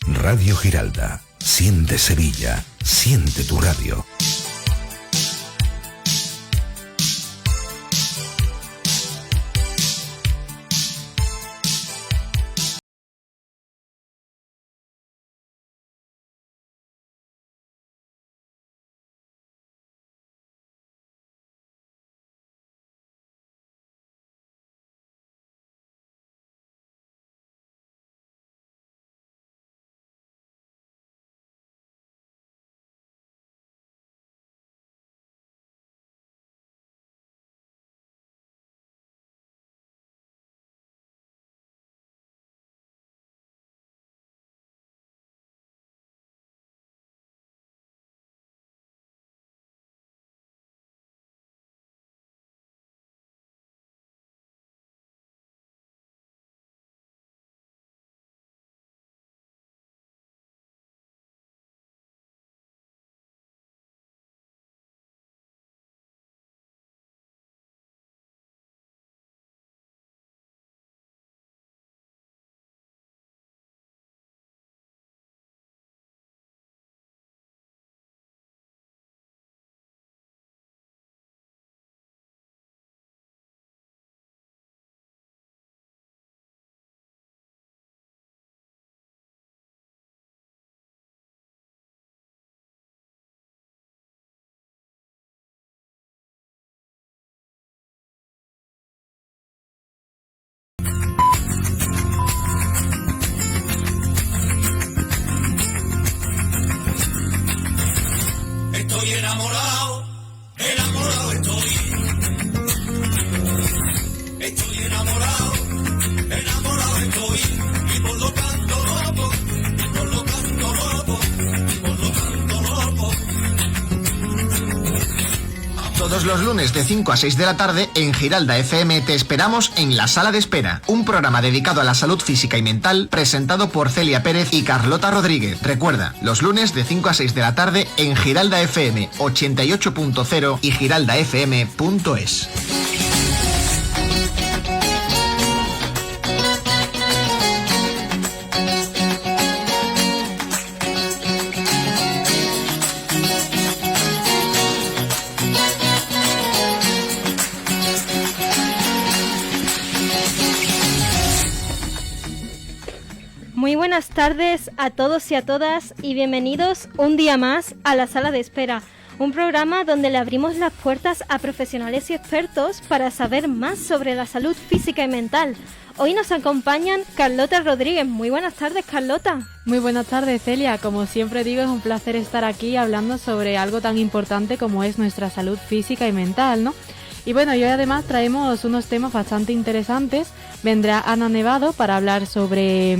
Radio Giralda. Siente Sevilla. Siente tu radio. Estoy enamorado, enamorado estoy. Estoy enamorado, enamorado estoy. Y por lo canto loco, y por lo canto loco, y por lo canto loco. Todos los lunes de 5 a 6 de la tarde en Giralda FM te esperamos en La Sala de Espera, un programa dedicado a la salud física y mental presentado por Celia Pérez y Carlota Rodríguez. Recuerda, los lunes de 5 a 6 de la tarde en Giralda FM 88.0 y giraldafm.es. Muy buenas tardes a todos y a todas y bienvenidos un día más a La Sala de Espera, un programa donde le abrimos las puertas a profesionales y expertos para saber más sobre la salud física y mental. Hoy nos acompañan Carlota Rodríguez. Muy buenas tardes, Carlota. Muy buenas tardes, Celia. Como siempre digo, es un placer estar aquí hablando sobre algo tan importante como es nuestra salud física y mental, ¿no? Y bueno, hoy además traemos unos temas bastante interesantes. Vendrá Ana Nevado para hablar sobre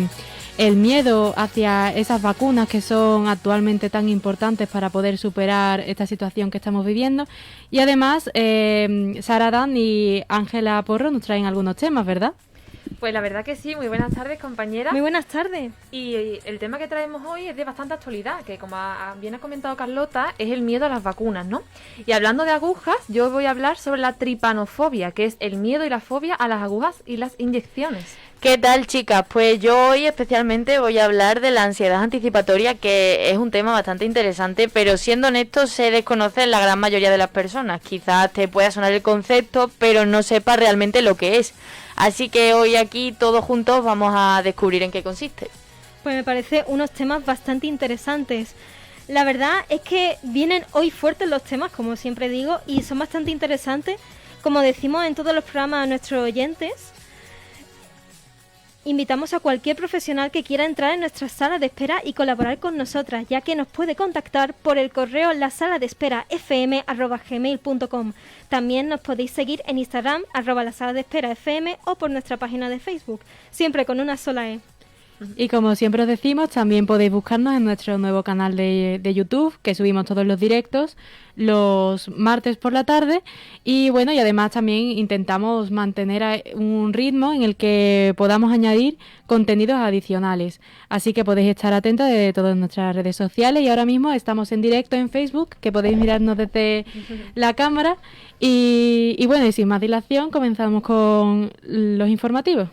el miedo hacia esas vacunas que son actualmente tan importantes para poder superar esta situación que estamos viviendo. Y además, Sara Dan y Ángela Porro nos traen algunos temas, ¿verdad? Pues la verdad que sí. Muy buenas tardes, compañeras. Muy buenas tardes. Y el tema que traemos hoy es de bastante actualidad, que como bien ha comentado Carlota, es el miedo a las vacunas, ¿no? Y hablando de agujas, yo voy a hablar sobre la tripanofobia, que es el miedo y la fobia a las agujas y las inyecciones. ¿Qué tal, chicas? Pues yo hoy especialmente voy a hablar de la ansiedad anticipatoria, que es un tema bastante interesante, pero siendo honestos se desconoce en la gran mayoría de las personas. Quizás te pueda sonar el concepto, pero no sepas realmente lo que es. Así que hoy aquí todos juntos vamos a descubrir en qué consiste. Pues me parece unos temas bastante interesantes. La verdad es que vienen hoy fuertes los temas, como siempre digo, y son bastante interesantes. Como decimos en todos los programas a nuestros oyentes, invitamos a cualquier profesional que quiera entrar en nuestra sala de espera y colaborar con nosotras, ya que nos puede contactar por el correo lasaladesperafm@gmail.com. También nos podéis seguir en Instagram @lasaladesperafm o por nuestra página de Facebook, siempre con una sola E. Y como siempre os decimos, también podéis buscarnos en nuestro nuevo canal de YouTube, que subimos todos los directos los martes por la tarde. Y bueno, y además también intentamos mantener un ritmo en el que podamos añadir contenidos adicionales. Así que podéis estar atentos de todas nuestras redes sociales. Y ahora mismo estamos en directo en Facebook, que podéis mirarnos desde la cámara. Y bueno, y sin más dilación, comenzamos con los informativos.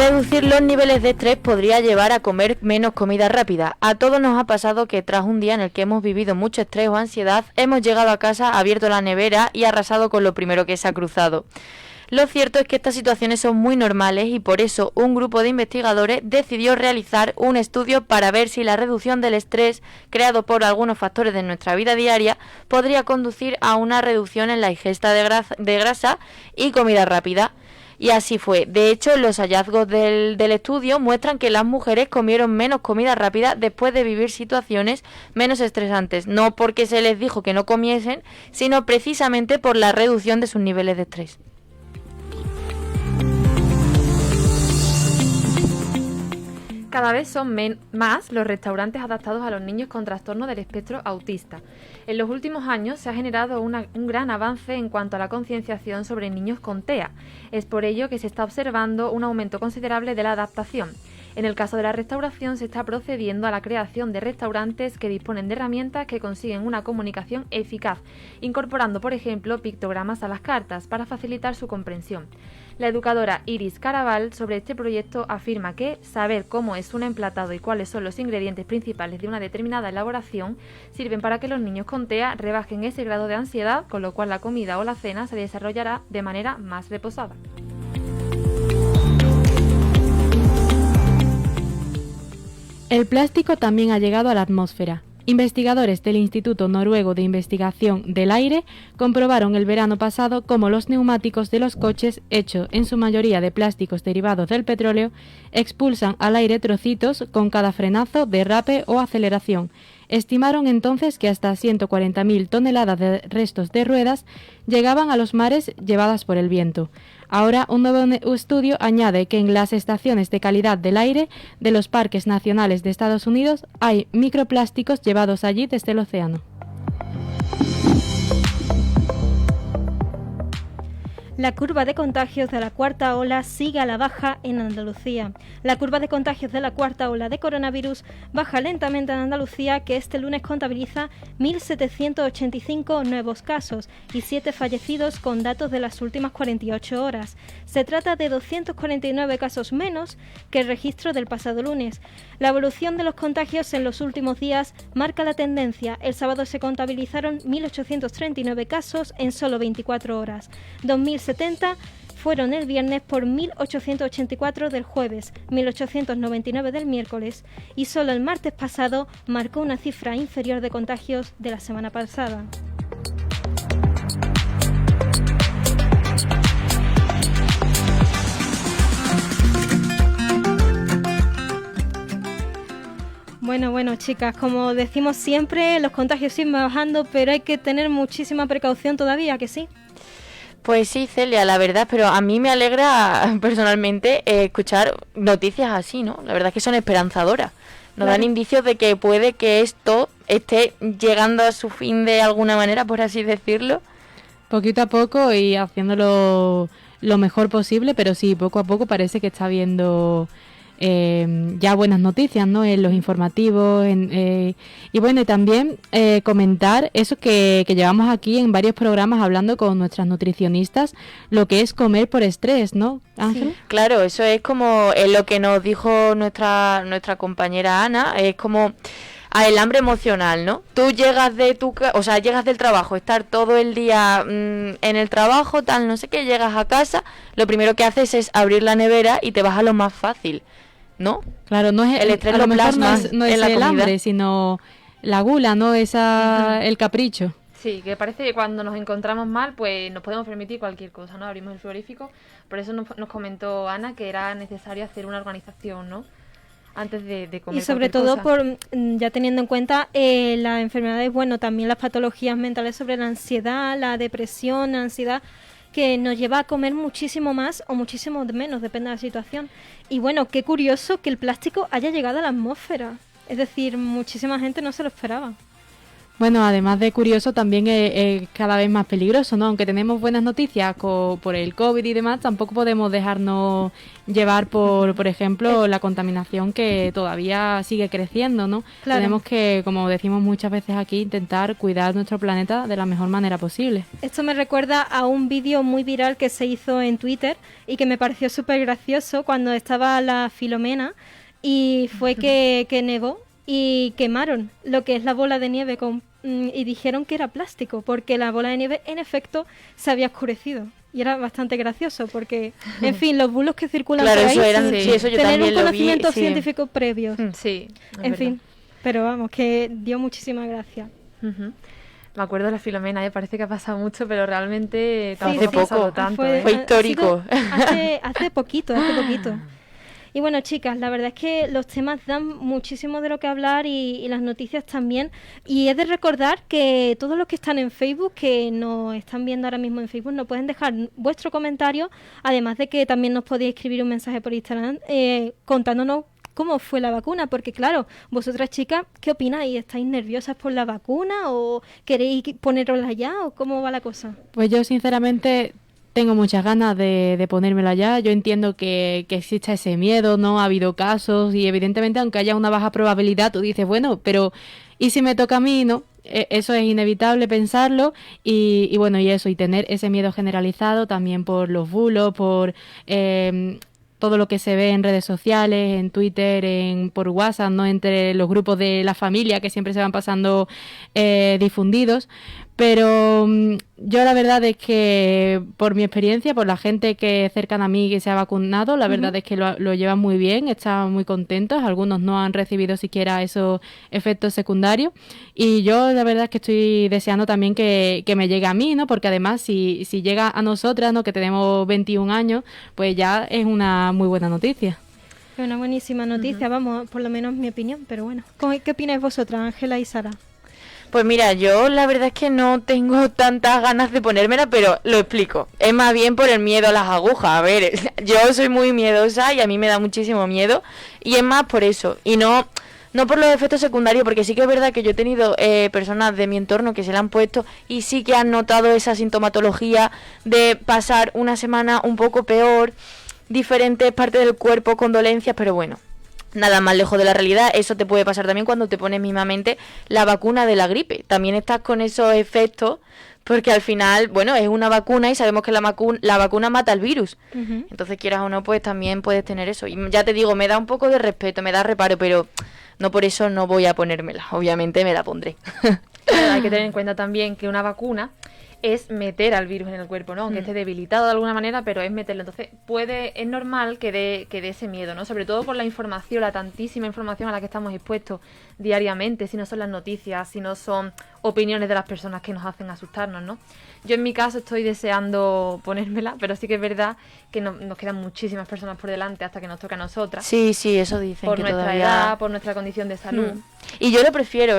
Reducir los niveles de estrés podría llevar a comer menos comida rápida. A todos nos ha pasado que tras un día en el que hemos vivido mucho estrés o ansiedad, hemos llegado a casa, abierto la nevera y arrasado con lo primero que se ha cruzado. Lo cierto es que estas situaciones son muy normales y por eso un grupo de investigadores decidió realizar un estudio para ver si la reducción del estrés creado por algunos factores de nuestra vida diaria podría conducir a una reducción en la ingesta de grasa y comida rápida. Y así fue. De hecho, los hallazgos del estudio muestran que las mujeres comieron menos comida rápida después de vivir situaciones menos estresantes. No porque se les dijo que no comiesen, sino precisamente por la reducción de sus niveles de estrés. Cada vez son más los restaurantes adaptados a los niños con trastorno del espectro autista. En los últimos años se ha generado un gran avance en cuanto a la concienciación sobre niños con TEA. Es por ello que se está observando un aumento considerable de la adaptación. En el caso de la restauración se está procediendo a la creación de restaurantes que disponen de herramientas que consiguen una comunicación eficaz, incorporando, por ejemplo, pictogramas a las cartas para facilitar su comprensión. La educadora Iris Caraval sobre este proyecto afirma que saber cómo es un emplatado y cuáles son los ingredientes principales de una determinada elaboración sirven para que los niños con TEA rebajen ese grado de ansiedad, con lo cual la comida o la cena se desarrollará de manera más reposada. El plástico también ha llegado a la atmósfera. Investigadores del Instituto Noruego de Investigación del Aire comprobaron el verano pasado cómo los neumáticos de los coches, hechos en su mayoría de plásticos derivados del petróleo, expulsan al aire trocitos con cada frenazo, derrape o aceleración. Estimaron entonces que hasta 140.000 toneladas de restos de ruedas llegaban a los mares llevadas por el viento. Ahora, un nuevo estudio añade que en las estaciones de calidad del aire de los parques nacionales de Estados Unidos hay microplásticos llevados allí desde el océano. La curva de contagios de la cuarta ola sigue a la baja en Andalucía. La curva de contagios de la cuarta ola de coronavirus baja lentamente en Andalucía, que este lunes contabiliza 1.785 nuevos casos y 7 fallecidos con datos de las últimas 48 horas. Se trata de 249 casos menos que el registro del pasado lunes. La evolución de los contagios en los últimos días marca la tendencia. El sábado se contabilizaron 1.839 casos en solo 24 horas. 2.070 fueron el viernes por 1.884 del jueves, 1.899 del miércoles y solo el martes pasado marcó una cifra inferior de contagios de la semana pasada. Bueno, chicas, como decimos siempre, los contagios siguen bajando, pero hay que tener muchísima precaución todavía, ¿que sí? Pues sí, Celia, la verdad, pero a mí me alegra personalmente escuchar noticias así, ¿no? La verdad es que son esperanzadoras. Nos dan indicios de que puede que esto esté llegando a su fin de alguna manera, por así decirlo. Poquito a poco y haciéndolo lo mejor posible, pero sí, poco a poco parece que está habiendo ya buenas noticias, ¿no? En los informativos, y bueno, y también comentar eso que llevamos aquí en varios programas hablando con nuestras nutricionistas, lo que es comer por estrés, ¿no, Ángel? Sí. Claro, eso es como lo que nos dijo nuestra compañera Ana, es como el hambre emocional, ¿no? Tú llegas llegas del trabajo, estar todo el día en el trabajo, tal, no sé qué, llegas a casa, lo primero que haces es abrir la nevera y te vas a lo más fácil, ¿no? Claro, no es el estrés, lo mejor plasmas no es en la el comida. hambre, sino la gula, ¿no? El capricho. Sí, que parece que cuando nos encontramos mal, pues nos podemos permitir cualquier cosa, ¿no? Abrimos el frigorífico. Por eso nos comentó Ana que era necesario hacer una organización, ¿no? Antes de comer. Y sobre todo ya teniendo en cuenta las enfermedades, bueno, también las patologías mentales sobre la ansiedad, la depresión, la ansiedad, que nos lleva a comer muchísimo más o muchísimo menos, depende de la situación. Y bueno, qué curioso que el plástico haya llegado a la atmósfera. Es decir, muchísima gente no se lo esperaba. Bueno, además de curioso, también es cada vez más peligroso, ¿no? Aunque tenemos buenas noticias por el COVID y demás, tampoco podemos dejarnos llevar por ejemplo, la contaminación que todavía sigue creciendo, ¿no? Claro. Tenemos que, como decimos muchas veces aquí, intentar cuidar nuestro planeta de la mejor manera posible. Esto me recuerda a un vídeo muy viral que se hizo en Twitter y que me pareció súper gracioso cuando estaba la Filomena y fue que nevó y quemaron lo que es la bola de nieve y dijeron que era plástico porque la bola de nieve en efecto se había oscurecido. Y era bastante gracioso porque, en fin, los bulos que circulan Claro, por ahí eso eran, sin sí, eso yo tener también un lo vi, conocimiento sí. científico previo. Sí, es En verdad. fin, pero vamos, que dio muchísima gracia. Ujú. Me acuerdo de la Filomena, parece que ha pasado mucho, pero realmente Sí, tampoco hace ha pasado poco. tanto. Fue Fue histórico. Hace poquito. Y bueno, chicas, la verdad es que los temas dan muchísimo de lo que hablar y las noticias también. Y es de recordar que todos los que están en Facebook, que nos están viendo ahora mismo en Facebook, nos pueden dejar vuestro comentario, además de que también nos podéis escribir un mensaje por Instagram contándonos cómo fue la vacuna, porque claro, vosotras chicas, ¿qué opináis? ¿Estáis nerviosas por la vacuna o queréis ponerosla ya o cómo va la cosa? Pues yo sinceramente tengo muchas ganas de ponérmela ya. Yo entiendo que exista ese miedo, ¿no? Ha habido casos y evidentemente aunque haya una baja probabilidad, tú dices, bueno, pero ¿y si me toca a mí, no? Eso es inevitable pensarlo y bueno, y eso, y tener ese miedo generalizado también por los bulos, por todo lo que se ve en redes sociales, en Twitter, por WhatsApp, ¿no? Entre los grupos de la familia que siempre se van pasando difundidos. Pero yo la verdad es que por mi experiencia, por la gente que es cercana a mí que se ha vacunado, la verdad es que lo llevan muy bien, están muy contentos, algunos no han recibido siquiera esos efectos secundarios y yo la verdad es que estoy deseando también que me llegue a mí, ¿no? Porque además si llega a nosotras, ¿no? Que tenemos 21 años, pues ya es una muy buena noticia. Es una buenísima noticia, vamos, por lo menos mi opinión, pero bueno. ¿Qué opináis vosotras, Ángela y Sara? Pues mira, yo la verdad es que no tengo tantas ganas de ponérmela, pero lo explico. Es más bien por el miedo a las agujas. A ver, yo soy muy miedosa y a mí me da muchísimo miedo. Y es más por eso. Y no por los efectos secundarios, porque sí que es verdad que yo he tenido personas de mi entorno que se la han puesto y sí que han notado esa sintomatología de pasar una semana un poco peor, diferentes partes del cuerpo con dolencias, pero bueno. Nada más lejos de la realidad. Eso te puede pasar también cuando te pones mismamente la vacuna de la gripe. También estás con esos efectos porque al final, bueno, es una vacuna y sabemos que la vacuna mata el virus. Entonces, quieras o no, pues también puedes tener eso. Y ya te digo, me da un poco de respeto, me da reparo, pero no por eso no voy a ponérmela. Obviamente me la pondré. Pero hay que tener en cuenta también que una vacuna es meter al virus en el cuerpo, ¿no? Aunque esté debilitado de alguna manera, pero es meterlo. Entonces, es normal que dé ese miedo, ¿no? Sobre todo por la información, la tantísima información a la que estamos expuestos diariamente, si no son las noticias, si no son opiniones de las personas que nos hacen asustarnos, ¿no? Yo en mi caso estoy deseando ponérmela, pero sí que es verdad que nos quedan muchísimas personas por delante hasta que nos toca a nosotras. Sí, eso dicen. Por que nuestra todavía... edad, por nuestra condición de salud. Y yo lo prefiero,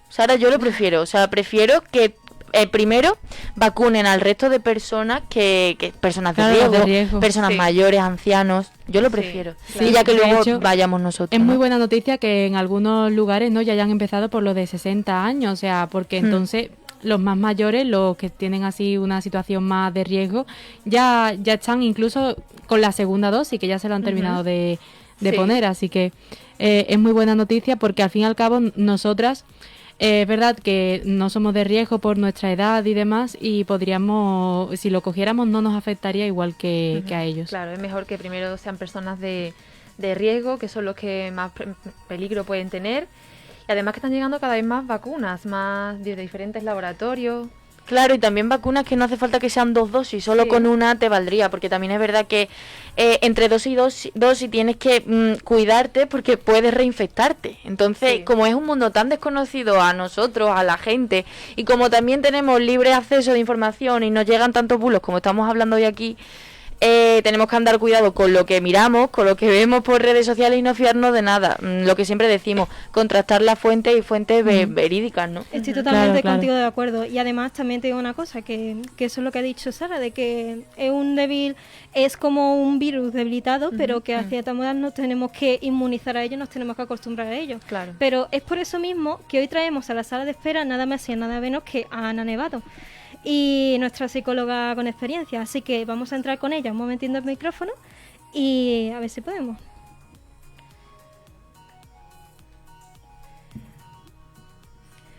Sara, yo lo prefiero. O sea, prefiero que primero vacunen al resto de personas que personas de riesgo, personas mayores, ancianos. Yo lo prefiero. Sí, y ya que de luego hecho, vayamos nosotros. Es muy buena noticia que en algunos lugares no ya hayan empezado por los de 60 años, o sea, porque entonces los más mayores, los que tienen así una situación más de riesgo, ya están incluso con la segunda dosis, que ya se lo han terminado de poner, así que es muy buena noticia porque al fin y al cabo nosotras es verdad que no somos de riesgo por nuestra edad y demás y podríamos, si lo cogiéramos no nos afectaría igual que a ellos. Claro, es mejor que primero sean personas de riesgo, que son los que más peligro pueden tener. Y además que están llegando cada vez más vacunas, más de diferentes laboratorios. Claro, y también vacunas que no hace falta que sean 2 dosis, solo con una te valdría, porque también es verdad que entre dosis y dosis tienes que cuidarte porque puedes reinfectarte. Entonces, como es un mundo tan desconocido a nosotros, a la gente, y como también tenemos libre acceso de información y nos llegan tantos bulos como estamos hablando hoy aquí, tenemos que andar cuidado con lo que miramos, con lo que vemos por redes sociales y no fiarnos de nada. Lo que siempre decimos, contrastar las fuentes y fuentes verídicas, ¿no? Estoy totalmente Claro. contigo de acuerdo. Y además también te digo una cosa, que eso es lo que ha dicho Sara, de que es un débil, es como un virus debilitado, pero que a cierta manera nos tenemos que inmunizar a ello, nos tenemos que acostumbrar a ello. Claro. Pero es por eso mismo que hoy traemos a la sala de espera nada más y nada menos que a Ana Nevado, y nuestra psicóloga con experiencia. Así que vamos a entrar con ella un momentito el micrófono y a ver si podemos.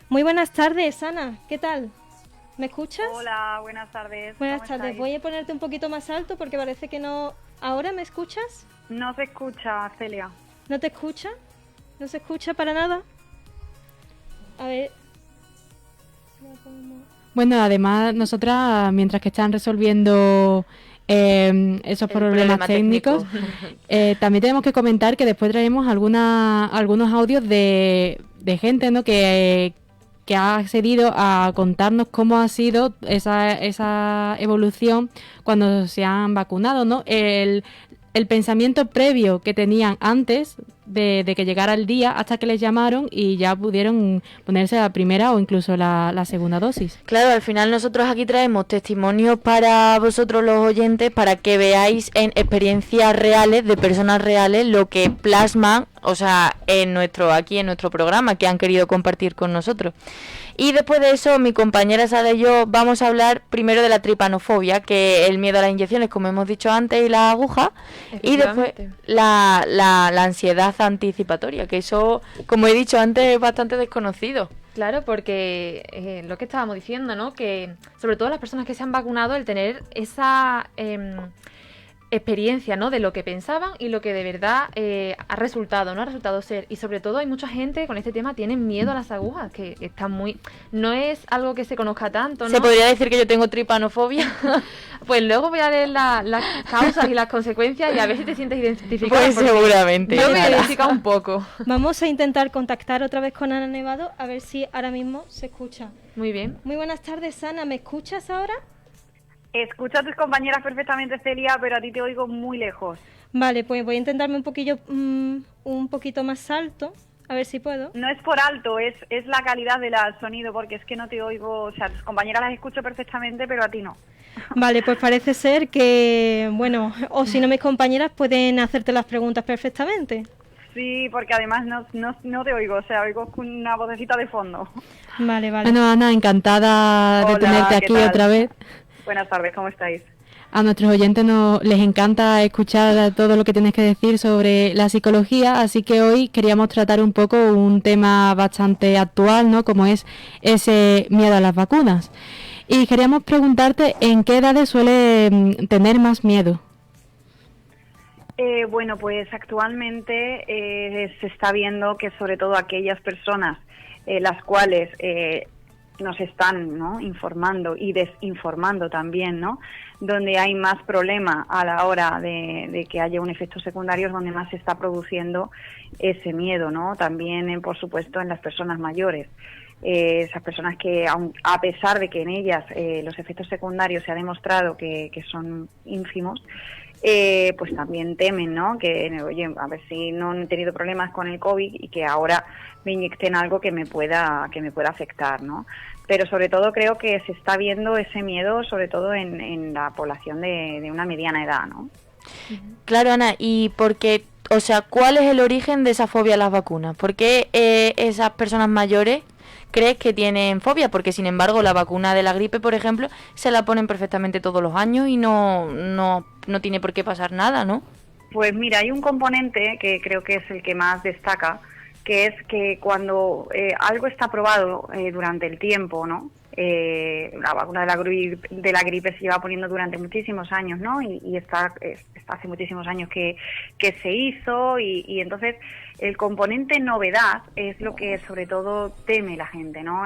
Muy buenas tardes, Ana. ¿Qué tal? ¿Me escuchas? Hola, buenas tardes. Buenas ¿Cómo tardes. estáis? Voy a ponerte un poquito más alto porque parece que no... ¿Ahora me escuchas? No se escucha, Celia. ¿No te escucha? ¿No se escucha para nada? A ver... Bueno, además, nosotras, mientras que están resolviendo esos problemas problema técnicos, también tenemos que comentar que después traemos algunos audios de gente, ¿no?, que ha accedido a contarnos cómo ha sido esa evolución cuando se han vacunado, ¿no? El pensamiento previo que tenían antes de que llegara el día hasta que les llamaron y ya pudieron ponerse la primera o incluso la segunda dosis. Claro, al final nosotros aquí traemos testimonios para vosotros los oyentes para que veáis en experiencias reales de personas reales lo que plasman, o sea, aquí en nuestro programa que han querido compartir con nosotros. Y después de eso, mi compañera Sara y yo vamos a hablar primero de la tripanofobia, que es el miedo a las inyecciones, como hemos dicho antes, y la aguja, y después la ansiedad anticipatoria, que eso, como he dicho antes, es bastante desconocido. Claro, porque lo que estábamos diciendo, ¿no? Que sobre todo las personas que se han vacunado, el tener esa experiencia, ¿no?, de lo que pensaban y lo que de verdad ha resultado ser. Y sobre todo hay mucha gente con este tema tienen miedo a las agujas, que están muy... No es algo que se conozca tanto, ¿no? ¿Se podría decir que yo tengo tripanofobia? Pues luego voy a leer las causas y las consecuencias y a ver si te sientes identificado. Pues porque seguramente. yo me he identificado un poco. Vamos a intentar contactar otra vez con Ana Nevado a ver si ahora mismo se escucha. Muy bien. Muy buenas tardes, Ana. ¿Me escuchas ahora? Escucho a tus compañeras perfectamente, Celia, pero a ti te oigo muy lejos. Vale, pues voy a intentarme un poquito más alto, a ver si puedo. No es por alto, es la calidad del sonido, porque es que no te oigo, o sea, tus compañeras las escucho perfectamente, pero a ti no. Vale, pues parece ser que, bueno, o si no, mis compañeras pueden hacerte las preguntas perfectamente. Sí, porque además no te oigo, o sea, oigo con una vocecita de fondo. Vale, vale. Bueno, Ana, encantada de Hola, tenerte ¿qué aquí tal? otra vez. Buenas tardes, ¿cómo estáis? A nuestros oyentes les encanta escuchar todo lo que tienes que decir sobre la psicología, así que hoy queríamos tratar un poco un tema bastante actual, ¿no?, como es ese miedo a las vacunas. Y queríamos preguntarte en qué edades suele tener más miedo. Bueno, pues actualmente se está viendo que sobre todo aquellas personas las cuales nos están, ¿no?, informando y desinformando también, ¿no?, donde hay más problema a la hora de que haya un efecto secundario, es donde más se está produciendo ese miedo, ¿no? También, por supuesto, en las personas mayores. Esas personas que, a pesar de que en ellas los efectos secundarios se ha demostrado que son ínfimos, pues también temen, ¿no?, que, oye, a ver si no han tenido problemas con el COVID y que ahora me inyecten algo que me pueda afectar, ¿no? Pero sobre todo creo que se está viendo ese miedo, sobre todo en la población de una mediana edad, ¿no? Claro, Ana, y porque, o sea, ¿cuál es el origen de esa fobia a las vacunas? ¿Por qué esas personas mayores crees que tienen fobia? Porque, sin embargo, la vacuna de la gripe, por ejemplo, se la ponen perfectamente todos los años y no tiene por qué pasar nada, ¿no? Pues mira, hay un componente que creo que es el que más destaca, que es que cuando algo está probado durante el tiempo, ¿no? La vacuna de la gripe se lleva poniendo durante muchísimos años, ¿no? Y está hace muchísimos años que se hizo y entonces el componente novedad es lo que sobre todo teme la gente, ¿no?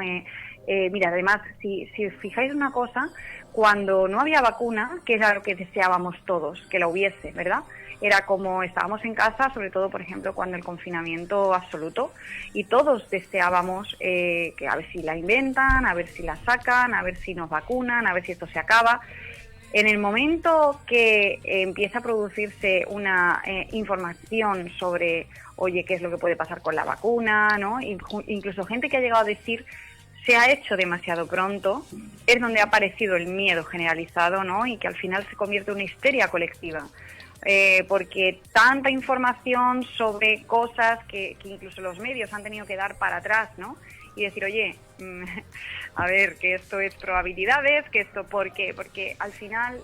Mira, además, si os fijáis una cosa, cuando no había vacuna, que era lo que deseábamos todos, que la hubiese, ¿verdad? Era como estábamos en casa, sobre todo, por ejemplo, cuando el confinamiento absoluto, y todos deseábamos que a ver si la inventan, a ver si la sacan, a ver si nos vacunan, a ver si esto se acaba. En el momento que empieza a producirse una información sobre, oye, qué es lo que puede pasar con la vacuna, ¿no? Incluso gente que ha llegado a decir se ha hecho demasiado pronto, es donde ha aparecido el miedo generalizado, ¿no? Y que al final se convierte en una histeria colectiva. Porque tanta información sobre cosas que incluso los medios han tenido que dar para atrás, ¿no? Y decir, oye, a ver, que esto es probabilidades, que esto, ¿por qué? Porque al final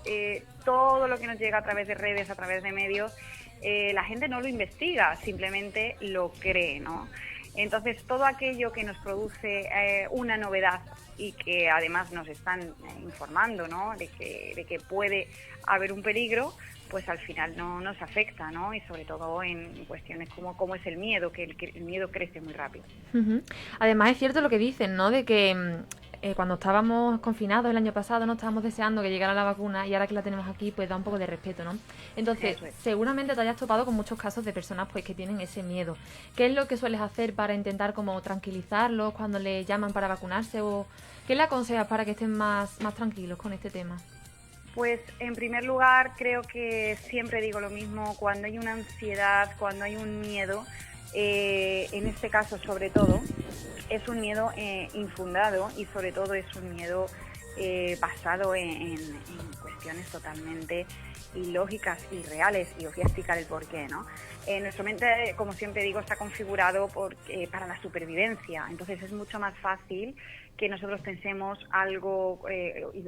todo lo que nos llega a través de redes, a través de medios, la gente no lo investiga, simplemente lo cree, ¿no? Entonces, todo aquello que nos produce una novedad y que además nos están informando, ¿no? de que puede haber un peligro, pues al final no nos afecta, ¿no? Y sobre todo en cuestiones como es el miedo, que el miedo crece muy rápido. Uh-huh. Además es cierto lo que dicen, ¿no? De que cuando estábamos confinados el año pasado, no estábamos deseando que llegara la vacuna y ahora que la tenemos aquí, pues da un poco de respeto, ¿no? Entonces, seguramente te hayas topado con muchos casos de personas pues que tienen ese miedo. ¿Qué es lo que sueles hacer para intentar como tranquilizarlos cuando le llaman para vacunarse? ¿O qué le aconsejas para que estén más tranquilos con este tema? Pues en primer lugar creo que siempre digo lo mismo, cuando hay una ansiedad, cuando hay un miedo, en este caso sobre todo, es un miedo infundado y sobre todo es un miedo basado en cuestiones totalmente ilógicas y reales, y os voy a explicar el porqué, ¿no? Nuestra mente, como siempre digo, está configurado para la supervivencia, entonces es mucho más fácil que nosotros pensemos algo,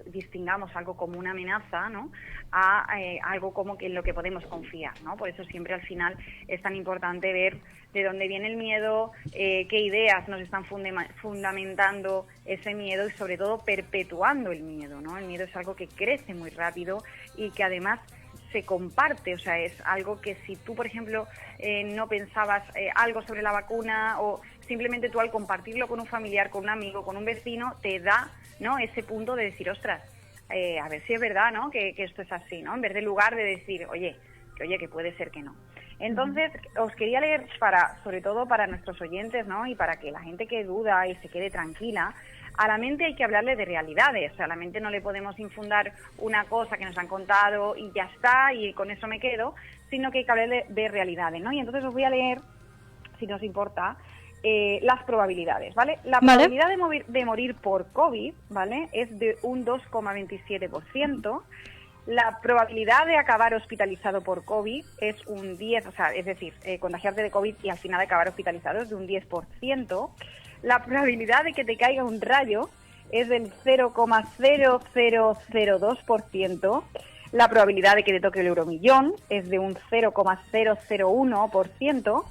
distingamos algo como una amenaza, ¿no? A algo como que en lo que podemos confiar, ¿no? Por eso siempre al final es tan importante ver de dónde viene el miedo, qué ideas nos están fundamentando ese miedo y sobre todo perpetuando el miedo, ¿no? El miedo es algo que crece muy rápido y que además se comparte, o sea, es algo que si tú, por ejemplo, no pensabas algo sobre la vacuna o simplemente tú al compartirlo con un familiar, con un amigo, con un vecino, te da, ¿no? Ese punto de decir, ostras, a ver si es verdad, ¿no? Que esto es así, ¿no? En vez de lugar de decir, oye, que puede ser que no. Entonces, os quería leer sobre todo para nuestros oyentes, ¿no? Y para que la gente que duda y se quede tranquila, a la mente hay que hablarle de realidades, o sea, a la mente no le podemos infundar una cosa que nos han contado y ya está, y con eso me quedo, sino que hay que hablarle de realidades, ¿no? Y entonces os voy a leer, si nos importa, las probabilidades, ¿vale? La probabilidad de morir por COVID, ¿vale? Es de un 2,27%. La probabilidad de acabar hospitalizado por COVID es un 10, o sea, es decir, contagiarte de COVID y al final acabar hospitalizado es de un 10%. La probabilidad de que te caiga un rayo es del 0,0002%. La probabilidad de que te toque el euromillón es de un 0,001%.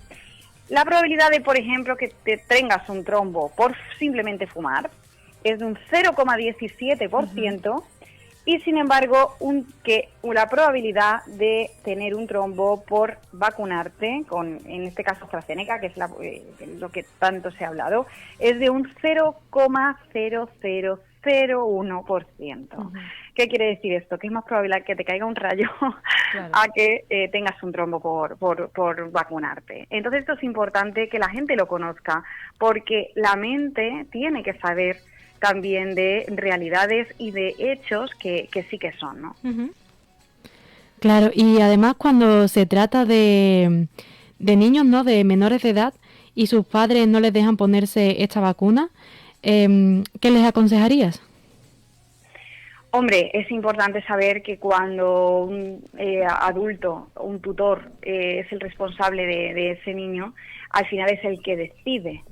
La probabilidad de, por ejemplo, que te tengas un trombo por simplemente fumar es de un 0,17%. Y sin embargo, la probabilidad de tener un trombo por vacunarte con, en este caso, AstraZeneca, que es lo que tanto se ha hablado, es de un 0,0001%. ¿Qué quiere decir esto? Que es más probable que te caiga un rayo a que tengas un trombo por vacunarte. Entonces esto es importante que la gente lo conozca, porque la mente tiene que saber también de realidades y de hechos que sí que son, ¿no? Claro, y además cuando se trata de niños, ¿no? De menores de edad y sus padres no les dejan ponerse esta vacuna, ¿qué les aconsejarías? Hombre, es importante saber que cuando un adulto, un tutor, es el responsable de ese niño, al final es el que decide.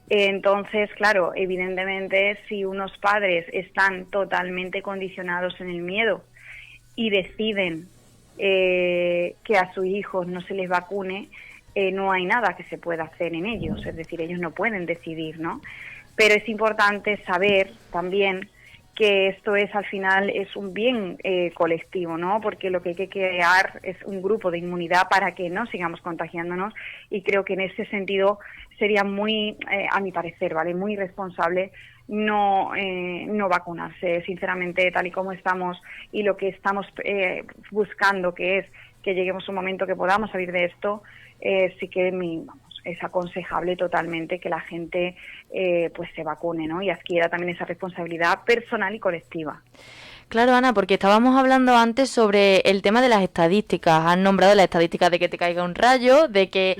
Entonces, claro, evidentemente, si unos padres están totalmente condicionados en el miedo y deciden que a sus hijos no se les vacune, no hay nada que se pueda hacer en ellos, es decir, ellos no pueden decidir, ¿no? Pero es importante saber también que esto es, al final, es un bien colectivo, ¿no? Porque lo que hay que crear es un grupo de inmunidad para que no sigamos contagiándonos, y creo que en ese sentido sería muy, a mi parecer, ¿vale?, muy irresponsable no vacunarse. Sinceramente, tal y como estamos y lo que estamos buscando, que es que lleguemos a un momento que podamos salir de esto, sí que es aconsejable totalmente que la gente pues se vacune, ¿no? Y adquiera también esa responsabilidad personal y colectiva. Claro, Ana, porque estábamos hablando antes sobre el tema de las estadísticas. Has nombrado las estadísticas de que te caiga un rayo, de que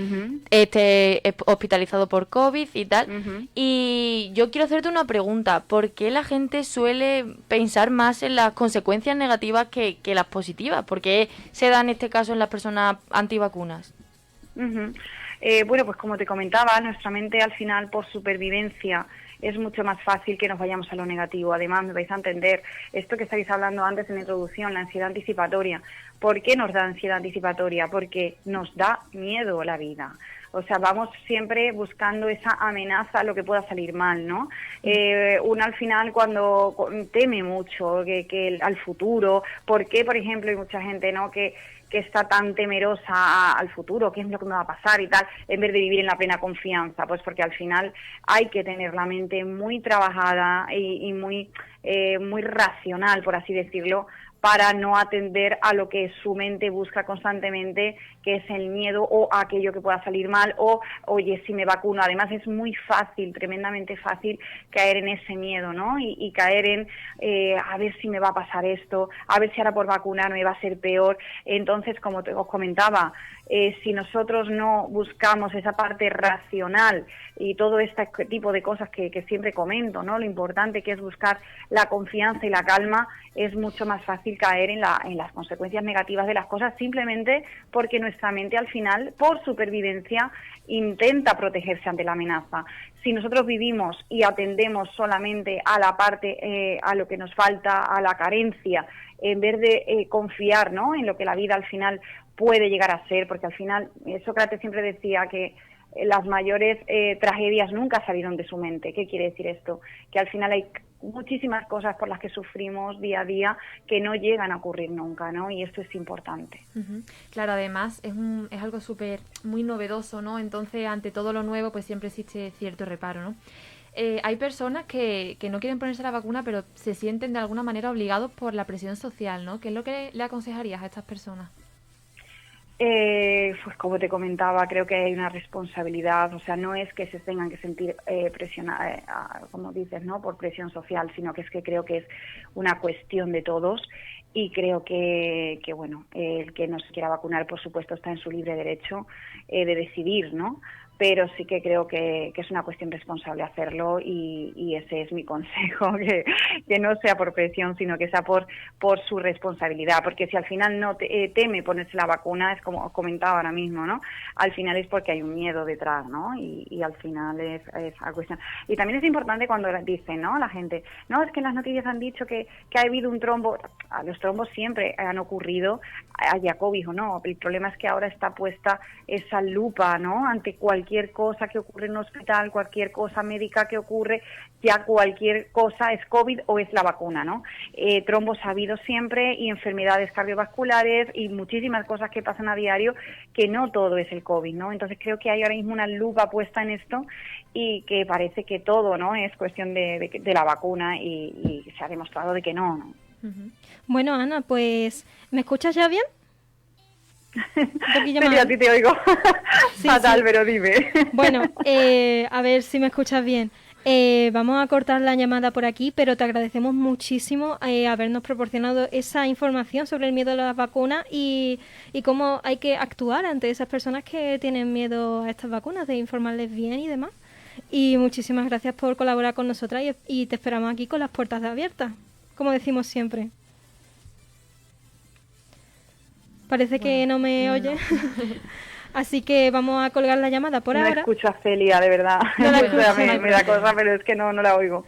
estés hospitalizado por COVID y tal. Y yo quiero hacerte una pregunta. ¿Por qué la gente suele pensar más en las consecuencias negativas que las positivas? ¿Por qué se da en este caso en las personas antivacunas? Bueno, pues como te comentaba, nuestra mente al final, por supervivencia, es mucho más fácil que nos vayamos a lo negativo. Además, me vais a entender esto que estáis hablando antes en la introducción, la ansiedad anticipatoria. ¿Por qué nos da ansiedad anticipatoria? Porque nos da miedo la vida. O sea, vamos siempre buscando esa amenaza a lo que pueda salir mal, ¿no? Uno al final cuando teme mucho que al futuro, ¿por qué, por ejemplo, hay mucha gente, ¿no?, que está tan temerosa al futuro, qué es lo que me va a pasar y tal, en vez de vivir en la plena confianza? Pues porque al final hay que tener la mente muy trabajada y muy racional, por así decirlo, para no atender a lo que su mente busca constantemente, que es el miedo o aquello que pueda salir mal, o oye, si me vacuno. Además es muy fácil, tremendamente fácil caer en ese miedo, ¿no? Y caer en a ver si me va a pasar esto, a ver si ahora por vacunarme va a ser peor. Entonces, como os comentaba, si nosotros no buscamos esa parte racional y todo este tipo de cosas que siempre comento, ¿no?, lo importante que es buscar la confianza y la calma, es mucho más fácil caer en las consecuencias negativas de las cosas, simplemente porque nuestra mente al final, por supervivencia, intenta protegerse ante la amenaza. Si nosotros vivimos y atendemos solamente a la parte, a lo que nos falta, a la carencia, en vez de confiar, ¿no?, en lo que la vida al final puede llegar a ser, porque al final Sócrates siempre decía que las mayores tragedias nunca salieron de su mente. ¿Qué quiere decir esto? Que al final hay muchísimas cosas por las que sufrimos día a día que no llegan a ocurrir nunca, ¿no? Y esto es importante. Claro, además es algo muy novedoso, ¿no? Entonces, ante todo lo nuevo, pues siempre existe cierto reparo, ¿no? Hay personas que no quieren ponerse la vacuna, pero se sienten de alguna manera obligados por la presión social, ¿no? ¿Qué es lo que le aconsejarías a estas personas? Pues como te comentaba, creo que hay una responsabilidad, o sea, no es que se tengan que sentir presionadas, como dices, ¿no?, por presión social, sino que es que creo que es una cuestión de todos, y creo que bueno, el que no se quiera vacunar, por supuesto, está en su libre derecho de decidir, ¿no? Pero sí que creo que es una cuestión responsable hacerlo, y ese es mi consejo, que no sea por presión, sino que sea por su responsabilidad, porque si al final no teme ponerse la vacuna, es como os comentaba ahora mismo, ¿no? Al final es porque hay un miedo detrás, ¿no? Y al final es la cuestión. Y también es importante cuando dicen, ¿no?, la gente, no, es que en las noticias han dicho que ha habido un trombo. Los trombos siempre han ocurrido, haya COVID o no. El problema es que ahora está puesta esa lupa, ¿no?, ante cualquier cosa que ocurre en un hospital, cualquier cosa médica que ocurre, ya cualquier cosa es COVID o es la vacuna, ¿no? Trombos ha habido siempre, y enfermedades cardiovasculares y muchísimas cosas que pasan a diario, que no todo es el COVID, ¿no? Entonces creo que hay ahora mismo una lupa puesta en esto, y que parece que todo, ¿no?, es cuestión de la vacuna, y se ha demostrado de que no, ¿no? Bueno, Ana, pues ¿me escuchas ya bien? A ti te oigo fatal, sí. Pero dime. Bueno, a ver si me escuchas bien. Vamos a cortar la llamada por aquí, pero te agradecemos muchísimo habernos proporcionado esa información sobre el miedo a las vacunas y cómo hay que actuar ante esas personas que tienen miedo a estas vacunas, de informarles bien y demás. Y muchísimas gracias por colaborar con nosotras, y te esperamos aquí con las puertas abiertas, como decimos siempre. Parece que no me oye. Así que vamos a colgar la llamada por ahora. No escucho a Celia, de verdad. No la escucho, me da cosa, pero es que no la oigo.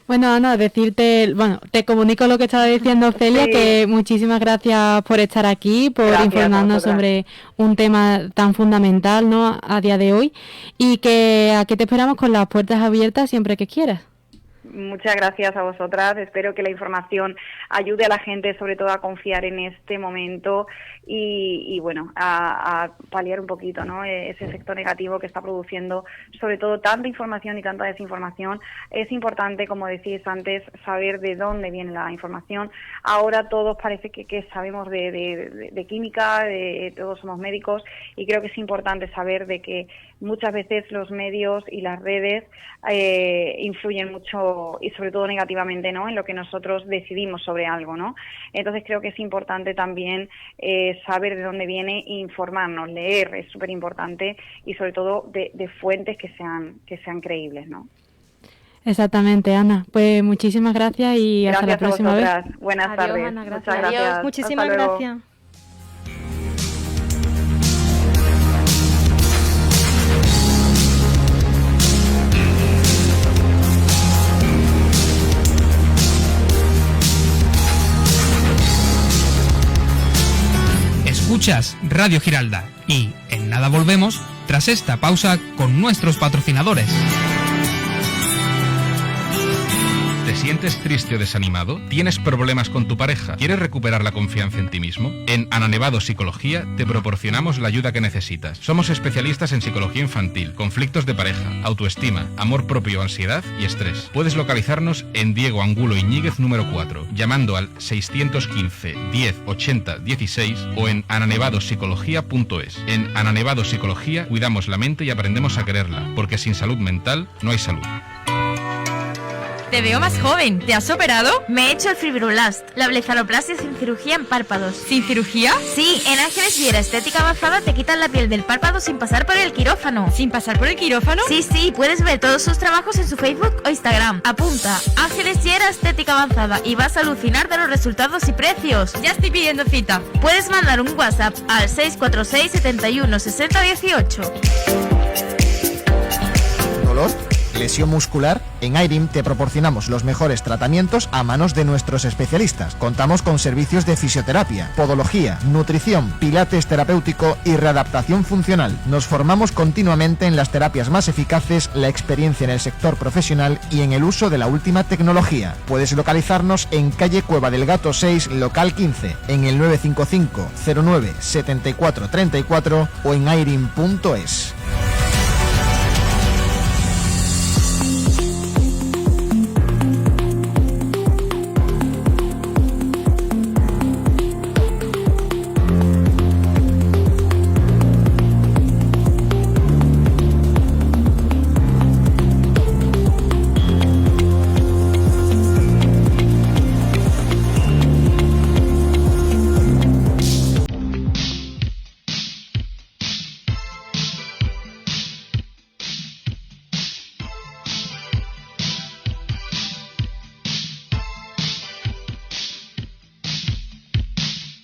Bueno, Ana, te comunico lo que estaba diciendo Celia, sí. Que muchísimas gracias por estar aquí, por informarnos sobre un tema tan fundamental, ¿no?, a día de hoy, y que aquí te esperamos con las puertas abiertas siempre que quieras. Muchas gracias a vosotras. Espero que la información ayude a la gente, sobre todo a confiar en este momento y bueno, a paliar un poquito, ¿no?, ese efecto negativo que está produciendo, sobre todo, tanta información y tanta desinformación. Es importante, como decís antes, saber de dónde viene la información. Ahora todos parece que sabemos de química, todos somos médicos, y creo que es importante saber de que muchas veces los medios y las redes influyen mucho y sobre todo negativamente, ¿no? En lo que nosotros decidimos sobre algo, ¿no? Entonces creo que es importante también saber de dónde viene e informarnos, leer es súper importante y sobre todo de fuentes que sean creíbles, ¿no? Exactamente, Ana. Pues muchísimas gracias y hasta la próxima vez. Buenas Adiós, tardes. Ana, gracias. Muchas gracias. Adiós. Muchísimas Hasta luego. gracias. Escuchas Radio Giralda y en nada volvemos tras esta pausa con nuestros patrocinadores. ¿Te sientes triste o desanimado? ¿Tienes problemas con tu pareja? ¿Quieres recuperar la confianza en ti mismo? En Ana Nevado Psicología te proporcionamos la ayuda que necesitas. Somos especialistas en psicología infantil, conflictos de pareja, autoestima, amor propio, ansiedad y estrés. Puedes localizarnos en Diego Angulo Iñíguez número 4, llamando al 615 10 80 16 o en ananevadopsicología.es. En Ana Nevado Psicología cuidamos la mente y aprendemos a quererla, porque sin salud mental no hay salud. Te veo más joven. ¿Te has operado? Me he hecho el Fibrolast, la blefaloplastia sin cirugía en párpados. ¿Sin cirugía? Sí, en Ángeles Viera Estética Avanzada te quitan la piel del párpado sin pasar por el quirófano. ¿Sin pasar por el quirófano? Sí, puedes ver todos sus trabajos en su Facebook o Instagram. Apunta, Ángeles Viera Estética Avanzada y vas a alucinar de los resultados y precios. Ya estoy pidiendo cita. Puedes mandar un WhatsApp al 646 71 60 18. ¿Dolor? ¿Lesión muscular? En IRIM te proporcionamos los mejores tratamientos a manos de nuestros especialistas. Contamos con servicios de fisioterapia, podología, nutrición, pilates terapéutico y readaptación funcional. Nos formamos continuamente en las terapias más eficaces, la experiencia en el sector profesional y en el uso de la última tecnología. Puedes localizarnos en calle Cueva del Gato 6, local 15, en el 955 09 74 34 o en irim.es.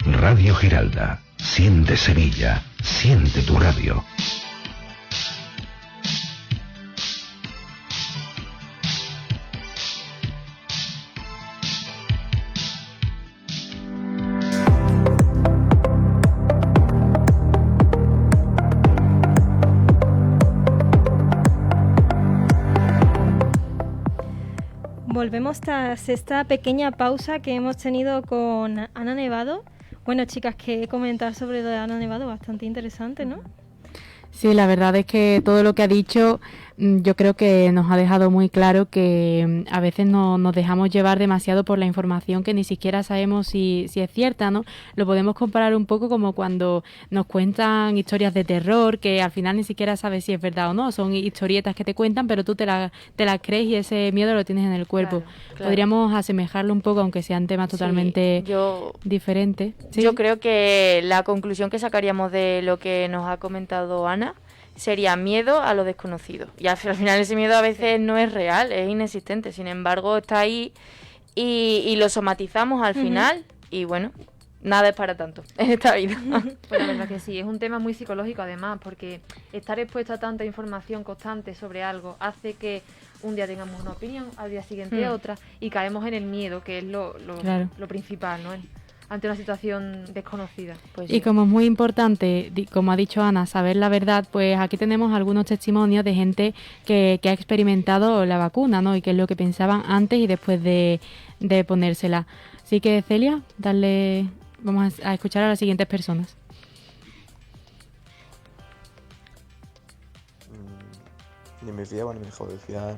Radio Giralda. Siente Sevilla. Siente tu radio. Volvemos tras esta pequeña pausa que hemos tenido con Ana Nevado. Bueno, chicas, que comentar sobre lo de Ana Nevado, bastante interesante, ¿no? Sí, la verdad es que todo lo que ha dicho yo creo que nos ha dejado muy claro que a veces nos dejamos llevar demasiado por la información que ni siquiera sabemos si es cierta, ¿no? Lo podemos comparar un poco como cuando nos cuentan historias de terror que al final ni siquiera sabes si es verdad o no. Son historietas que te cuentan, pero tú te las crees y ese miedo lo tienes en el cuerpo. Claro. Podríamos asemejarlo un poco, aunque sean temas totalmente diferentes. ¿Sí? Yo creo que la conclusión que sacaríamos de lo que nos ha comentado Ana sería miedo a lo desconocido. Y al final ese miedo a veces no es real, es inexistente. Sin embargo, está ahí y lo somatizamos al final y bueno, nada es para tanto en esta vida. Pues la verdad que sí, es un tema muy psicológico además, porque estar expuesto a tanta información constante sobre algo hace que un día tengamos una opinión, al día siguiente otra, y caemos en el miedo, que es lo principal, ¿no? Ante una situación desconocida. Pues y como es muy importante, como ha dicho Ana, saber la verdad, pues aquí tenemos algunos testimonios de gente que ha experimentado la vacuna, ¿no? Y qué es lo que pensaban antes y después de ponérsela. Así que, Celia, vamos a escuchar a las siguientes personas. Ni me fiaba ni me dejaba de fiar.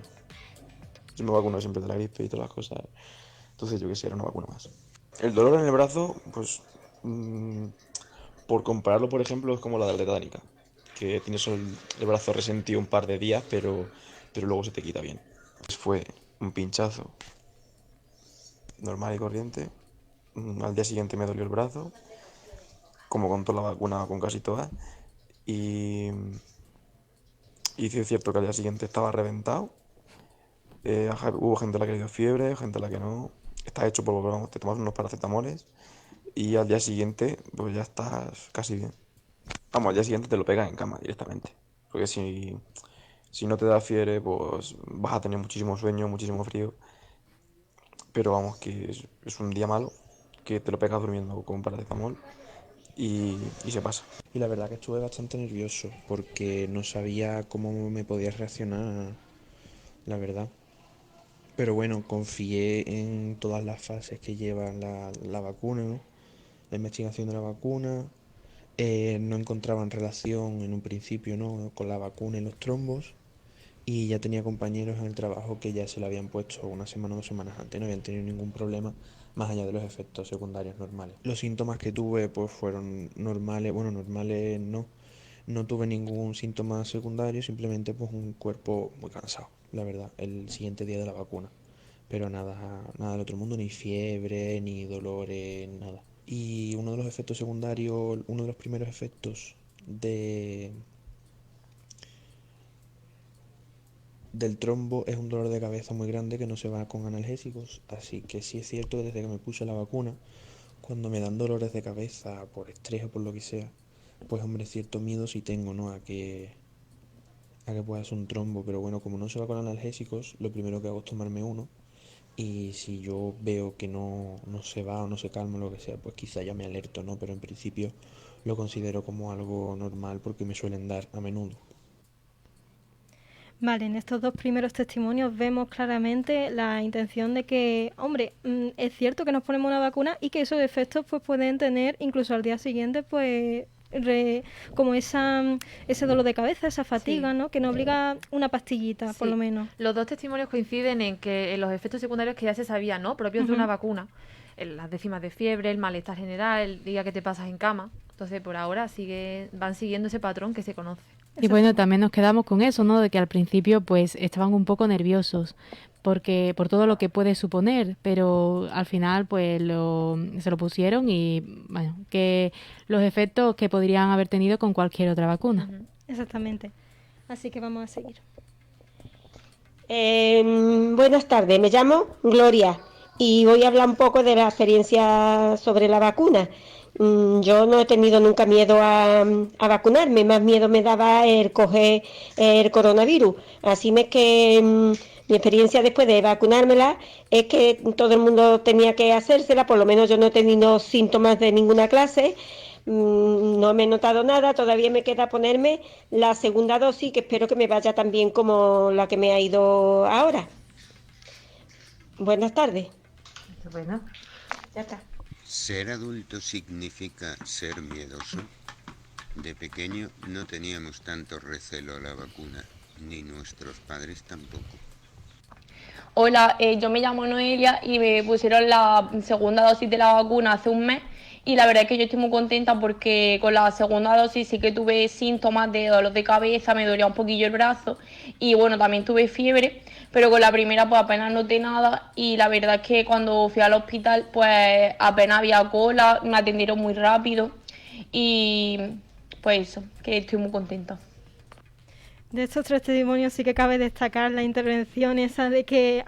Yo me vacuno siempre de la gripe y todas las cosas. Entonces yo quisiera una vacuna más. El dolor en el brazo, pues por compararlo, por ejemplo, es como la de la tetánica, que tienes el brazo resentido un par de días, pero luego se te quita bien. Pues fue un pinchazo normal y corriente. Al día siguiente me dolió el brazo, como con toda la vacuna, con casi todas. Y sí es cierto que al día siguiente estaba reventado. Hubo gente a la que le dio fiebre, gente a la que no. Está hecho por, vamos, te tomas unos paracetamoles y al día siguiente pues ya estás casi bien. Vamos, al día siguiente te lo pegas en cama directamente. Porque si no te da fiebre, pues vas a tener muchísimo sueño, muchísimo frío. Pero vamos, que es un día malo, que te lo pegas durmiendo con paracetamol y se pasa. Y la verdad que estuve bastante nervioso porque no sabía cómo me podía reaccionar, la verdad. Pero bueno, confié en todas las fases que lleva la vacuna, ¿no? La investigación de la vacuna. No encontraban relación en un principio, ¿no?, con la vacuna y los trombos. Y ya tenía compañeros en el trabajo que ya se lo habían puesto una semana o 2 semanas antes, no habían tenido ningún problema más allá de los efectos secundarios normales. Los síntomas que tuve pues fueron normales, bueno, normales no tuve ningún síntoma secundario, simplemente pues un cuerpo muy cansado, la verdad, el siguiente día de la vacuna. Pero nada del otro mundo, ni fiebre, ni dolores, nada. Y uno de los efectos secundarios, uno de los primeros efectos del trombo es un dolor de cabeza muy grande que no se va con analgésicos, así que sí es cierto que desde que me puse la vacuna, cuando me dan dolores de cabeza por estrés o por lo que sea, pues hombre, cierto miedo sí tengo, ¿no?, a que pueda ser un trombo, pero bueno, como no se va con analgésicos, lo primero que hago es tomarme uno, y si yo veo que no se va o no se calma o lo que sea, pues quizá ya me alerto, ¿no?, pero en principio lo considero como algo normal porque me suelen dar a menudo. Vale, en estos 2 primeros testimonios vemos claramente la intención de que, hombre, es cierto que nos ponemos una vacuna y que esos efectos pues pueden tener incluso al día siguiente pues como ese dolor de cabeza, esa fatiga, Sí. ¿no?, que nos obliga una pastillita, por Sí. lo menos. Los 2 testimonios coinciden en que en los efectos secundarios que ya se sabían, ¿no?, propios de una Ujú. vacuna, las décimas de fiebre, el malestar general, el día que te pasas en cama. Entonces, por ahora van siguiendo ese patrón que se conoce. Y bueno, también nos quedamos con eso, ¿no?, de que al principio pues estaban un poco nerviosos porque por todo lo que puede suponer, pero al final pues se lo pusieron y bueno, que los efectos que podrían haber tenido con cualquier otra vacuna. Exactamente. Así que vamos a seguir. Buenas tardes, me llamo Gloria y voy a hablar un poco de la experiencia sobre la vacuna. Yo no he tenido nunca miedo a vacunarme, más miedo me daba el coger el coronavirus. Así es que mi experiencia después de vacunármela es que todo el mundo tenía que hacérsela, por lo menos yo no he tenido síntomas de ninguna clase. No me he notado nada, todavía me queda ponerme la segunda dosis, que espero que me vaya tan bien como la que me ha ido ahora. Buenas tardes. Bueno, ya está. ¿Ser adulto significa ser miedoso? De pequeño no teníamos tanto recelo a la vacuna, ni nuestros padres tampoco. Hola, yo me llamo Noelia y me pusieron la segunda dosis de la vacuna hace un mes y la verdad es que yo estoy muy contenta porque con la segunda dosis sí que tuve síntomas de dolor de cabeza, me dolía un poquillo el brazo y bueno, también tuve fiebre, pero con la primera pues apenas noté nada y la verdad es que cuando fui al hospital pues apenas había cola, me atendieron muy rápido y pues eso, que estoy muy contenta. De estos 3 testimonios sí que cabe destacar la intervención esa de que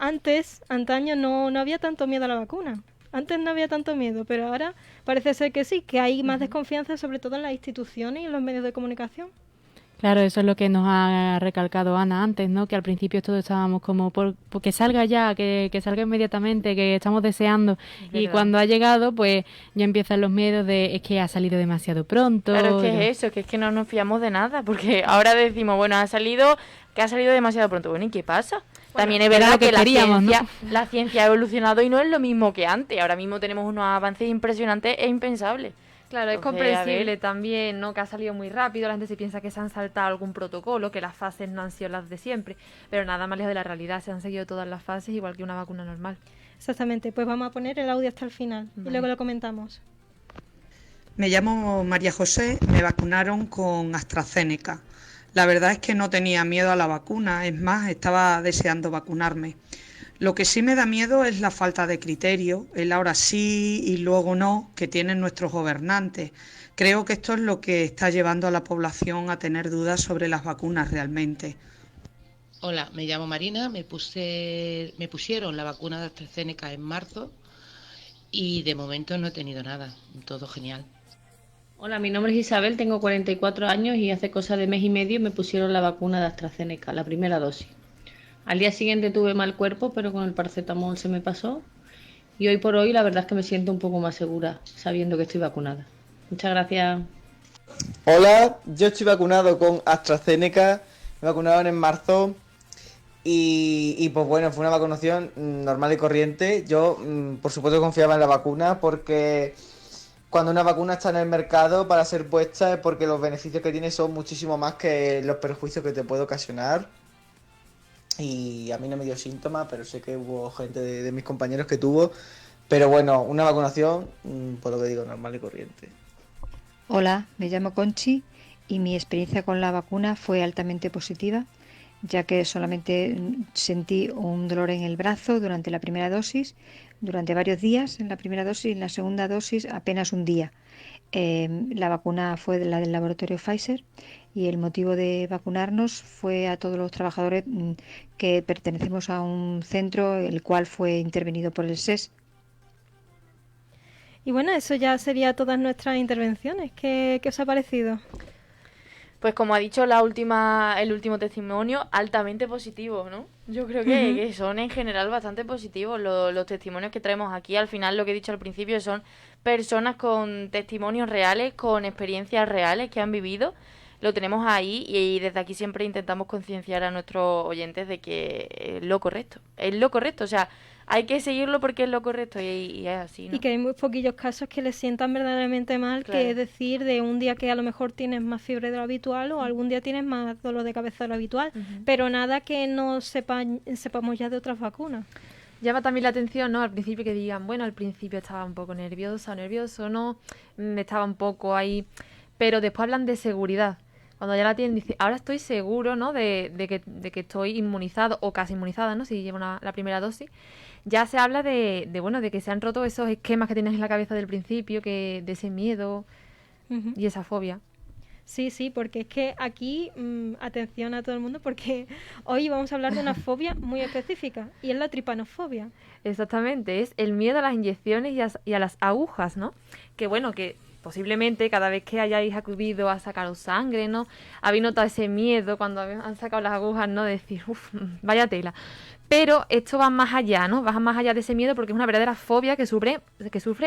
antaño no había tanto miedo a la vacuna. Antes no había tanto miedo, pero ahora parece ser que sí, que hay más desconfianza sobre todo en las instituciones y en los medios de comunicación. Claro, eso es lo que nos ha recalcado Ana antes, ¿no? Que al principio todos estábamos como porque salga ya, que salga inmediatamente, que estamos deseando. Y cuando ha llegado, pues ya empiezan los miedos de es que ha salido demasiado pronto. Claro, que es eso, que es que no nos fiamos de nada, porque ahora decimos, bueno, ha salido demasiado pronto. Bueno, ¿y qué pasa? También es verdad que la ciencia ha evolucionado y no es lo mismo que antes. Ahora mismo tenemos unos avances impresionantes e impensables. Claro, es Entonces, comprensible también, ¿no?, que ha salido muy rápido, la gente se piensa que se han saltado algún protocolo, que las fases no han sido las de siempre, pero nada más lejos de la realidad, se han seguido todas las fases igual que una vacuna normal. Exactamente, pues vamos a poner el audio hasta el final y luego lo comentamos. Me llamo María José, me vacunaron con AstraZeneca. La verdad es que no tenía miedo a la vacuna, es más, estaba deseando vacunarme. Lo que sí me da miedo es la falta de criterio, el ahora sí y luego no que tienen nuestros gobernantes. Creo que esto es lo que está llevando a la población a tener dudas sobre las vacunas realmente. Hola, me llamo Marina, me pusieron la vacuna de AstraZeneca en marzo y de momento no he tenido nada, todo genial. Hola, mi nombre es Isabel, tengo 44 años y hace cosa de mes y medio me pusieron la vacuna de AstraZeneca, la primera dosis. Al día siguiente tuve mal cuerpo, pero con el paracetamol se me pasó. Y hoy por hoy la verdad es que me siento un poco más segura, sabiendo que estoy vacunada. Muchas gracias. Hola, yo estoy vacunado con AstraZeneca, me vacunaron en marzo y pues bueno, fue una vacunación normal y corriente. Yo por supuesto confiaba en la vacuna porque cuando una vacuna está en el mercado para ser puesta es porque los beneficios que tiene son muchísimo más que los perjuicios que te puede ocasionar. Y a mí no me dio síntomas, pero sé que hubo gente de mis compañeros que tuvo. Pero bueno, una vacunación, por lo que digo, normal y corriente. Hola, me llamo Conchi y mi experiencia con la vacuna fue altamente positiva, ya que solamente sentí un dolor en el brazo durante la primera dosis, durante varios días en la primera dosis y en la segunda dosis apenas un día. La vacuna fue la del laboratorio Pfizer y el motivo de vacunarnos fue a todos los trabajadores que pertenecemos a un centro el cual fue intervenido por el SES. Y bueno, eso ya sería todas nuestras intervenciones. ¿Qué os ha parecido? Pues como ha dicho el último testimonio, altamente positivo, ¿no? Yo creo que son en general bastante positivos los testimonios que traemos aquí. Al final, lo que he dicho al principio, son personas con testimonios reales, con experiencias reales que han vivido. Lo tenemos ahí y desde aquí siempre intentamos concienciar a nuestros oyentes de que es lo correcto. Es lo correcto, o sea, hay que seguirlo porque es lo correcto y es así, ¿no? Y que hay muy poquillos casos que les sientan verdaderamente mal, Claro. que es decir, de un día que a lo mejor tienes más fiebre de lo habitual o algún día tienes más dolor de cabeza de lo habitual, pero nada que no sepamos ya de otras vacunas. Llama también la atención, ¿no? Al principio que digan, bueno, al principio estaba un poco nervioso, no, estaba un poco ahí, pero después hablan de seguridad. Cuando ya la tienen, dice, ahora estoy seguro, ¿no? De que estoy inmunizado o casi inmunizada, ¿no? Si llevo la primera dosis. Ya se habla de que se han roto esos esquemas que tienes en la cabeza del principio, de ese miedo y esa fobia. Sí, porque es que aquí, atención a todo el mundo, porque hoy vamos a hablar de una fobia muy específica, y es la tripanofobia. Exactamente, es el miedo a las inyecciones y a las agujas, ¿no? Que bueno, que posiblemente cada vez que hayáis acudido a sacaros sangre, ¿no? Habéis notado ese miedo cuando han sacado las agujas, ¿no? De decir, uff, vaya tela. Pero esto va más allá, ¿no? Va más allá de ese miedo porque es una verdadera fobia que sufre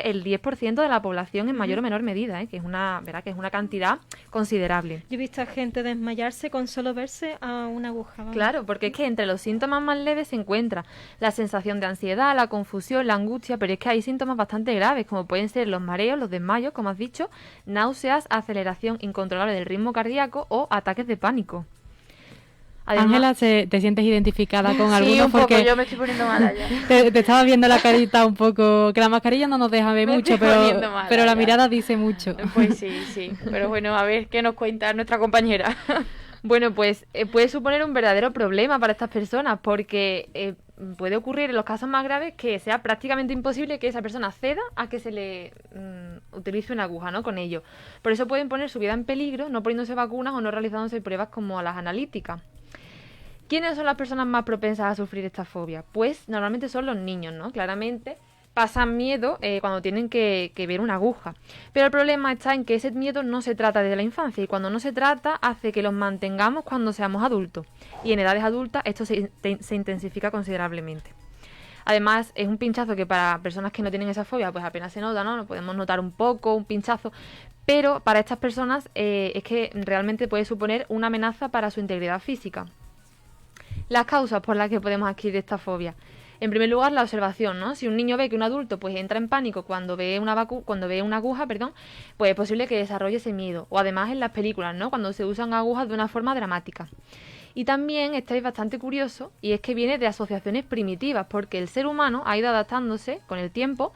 el 10% de la población en mayor o menor medida, ¿eh? Que es una cantidad considerable. Yo he visto a gente desmayarse con solo verse a una aguja. Vamos. Claro, porque es que entre los síntomas más leves se encuentra la sensación de ansiedad, la confusión, la angustia, pero es que hay síntomas bastante graves, como pueden ser los mareos, los desmayos, como has dicho, náuseas, aceleración incontrolable del ritmo cardíaco o ataques de pánico. Ángela, ¿te sientes identificada con alguno? Sí, un poco, porque yo me estoy poniendo mala ya. te estaba viendo la carita un poco, que la mascarilla no nos deja ver mucho, pero la mirada dice mucho. Pues sí, pero bueno, a ver qué nos cuenta nuestra compañera. Bueno, pues puede suponer un verdadero problema para estas personas porque puede ocurrir en los casos más graves que sea prácticamente imposible que esa persona ceda a que se le utilice una aguja, ¿no? Con ello. Por eso pueden poner su vida en peligro no poniéndose vacunas o no realizándose pruebas como las analíticas. ¿Quiénes son las personas más propensas a sufrir esta fobia? Pues normalmente son los niños, ¿no? Claramente pasan miedo cuando tienen que ver una aguja. Pero el problema está en que ese miedo no se trata desde la infancia y cuando no se trata hace que los mantengamos cuando seamos adultos. Y en edades adultas esto se intensifica considerablemente. Además es un pinchazo que para personas que no tienen esa fobia pues apenas se nota, ¿no? Lo podemos notar un poco, un pinchazo. Pero para estas personas es que realmente puede suponer una amenaza para su integridad física. Las causas por las que podemos adquirir esta fobia. En primer lugar, la observación, ¿no? Si un niño ve que un adulto pues entra en pánico cuando ve una aguja, pues es posible que desarrolle ese miedo. O además en las películas, ¿no? Cuando se usan agujas de una forma dramática. Y también estáis bastante curioso, y es que viene de asociaciones primitivas, porque el ser humano ha ido adaptándose con el tiempo,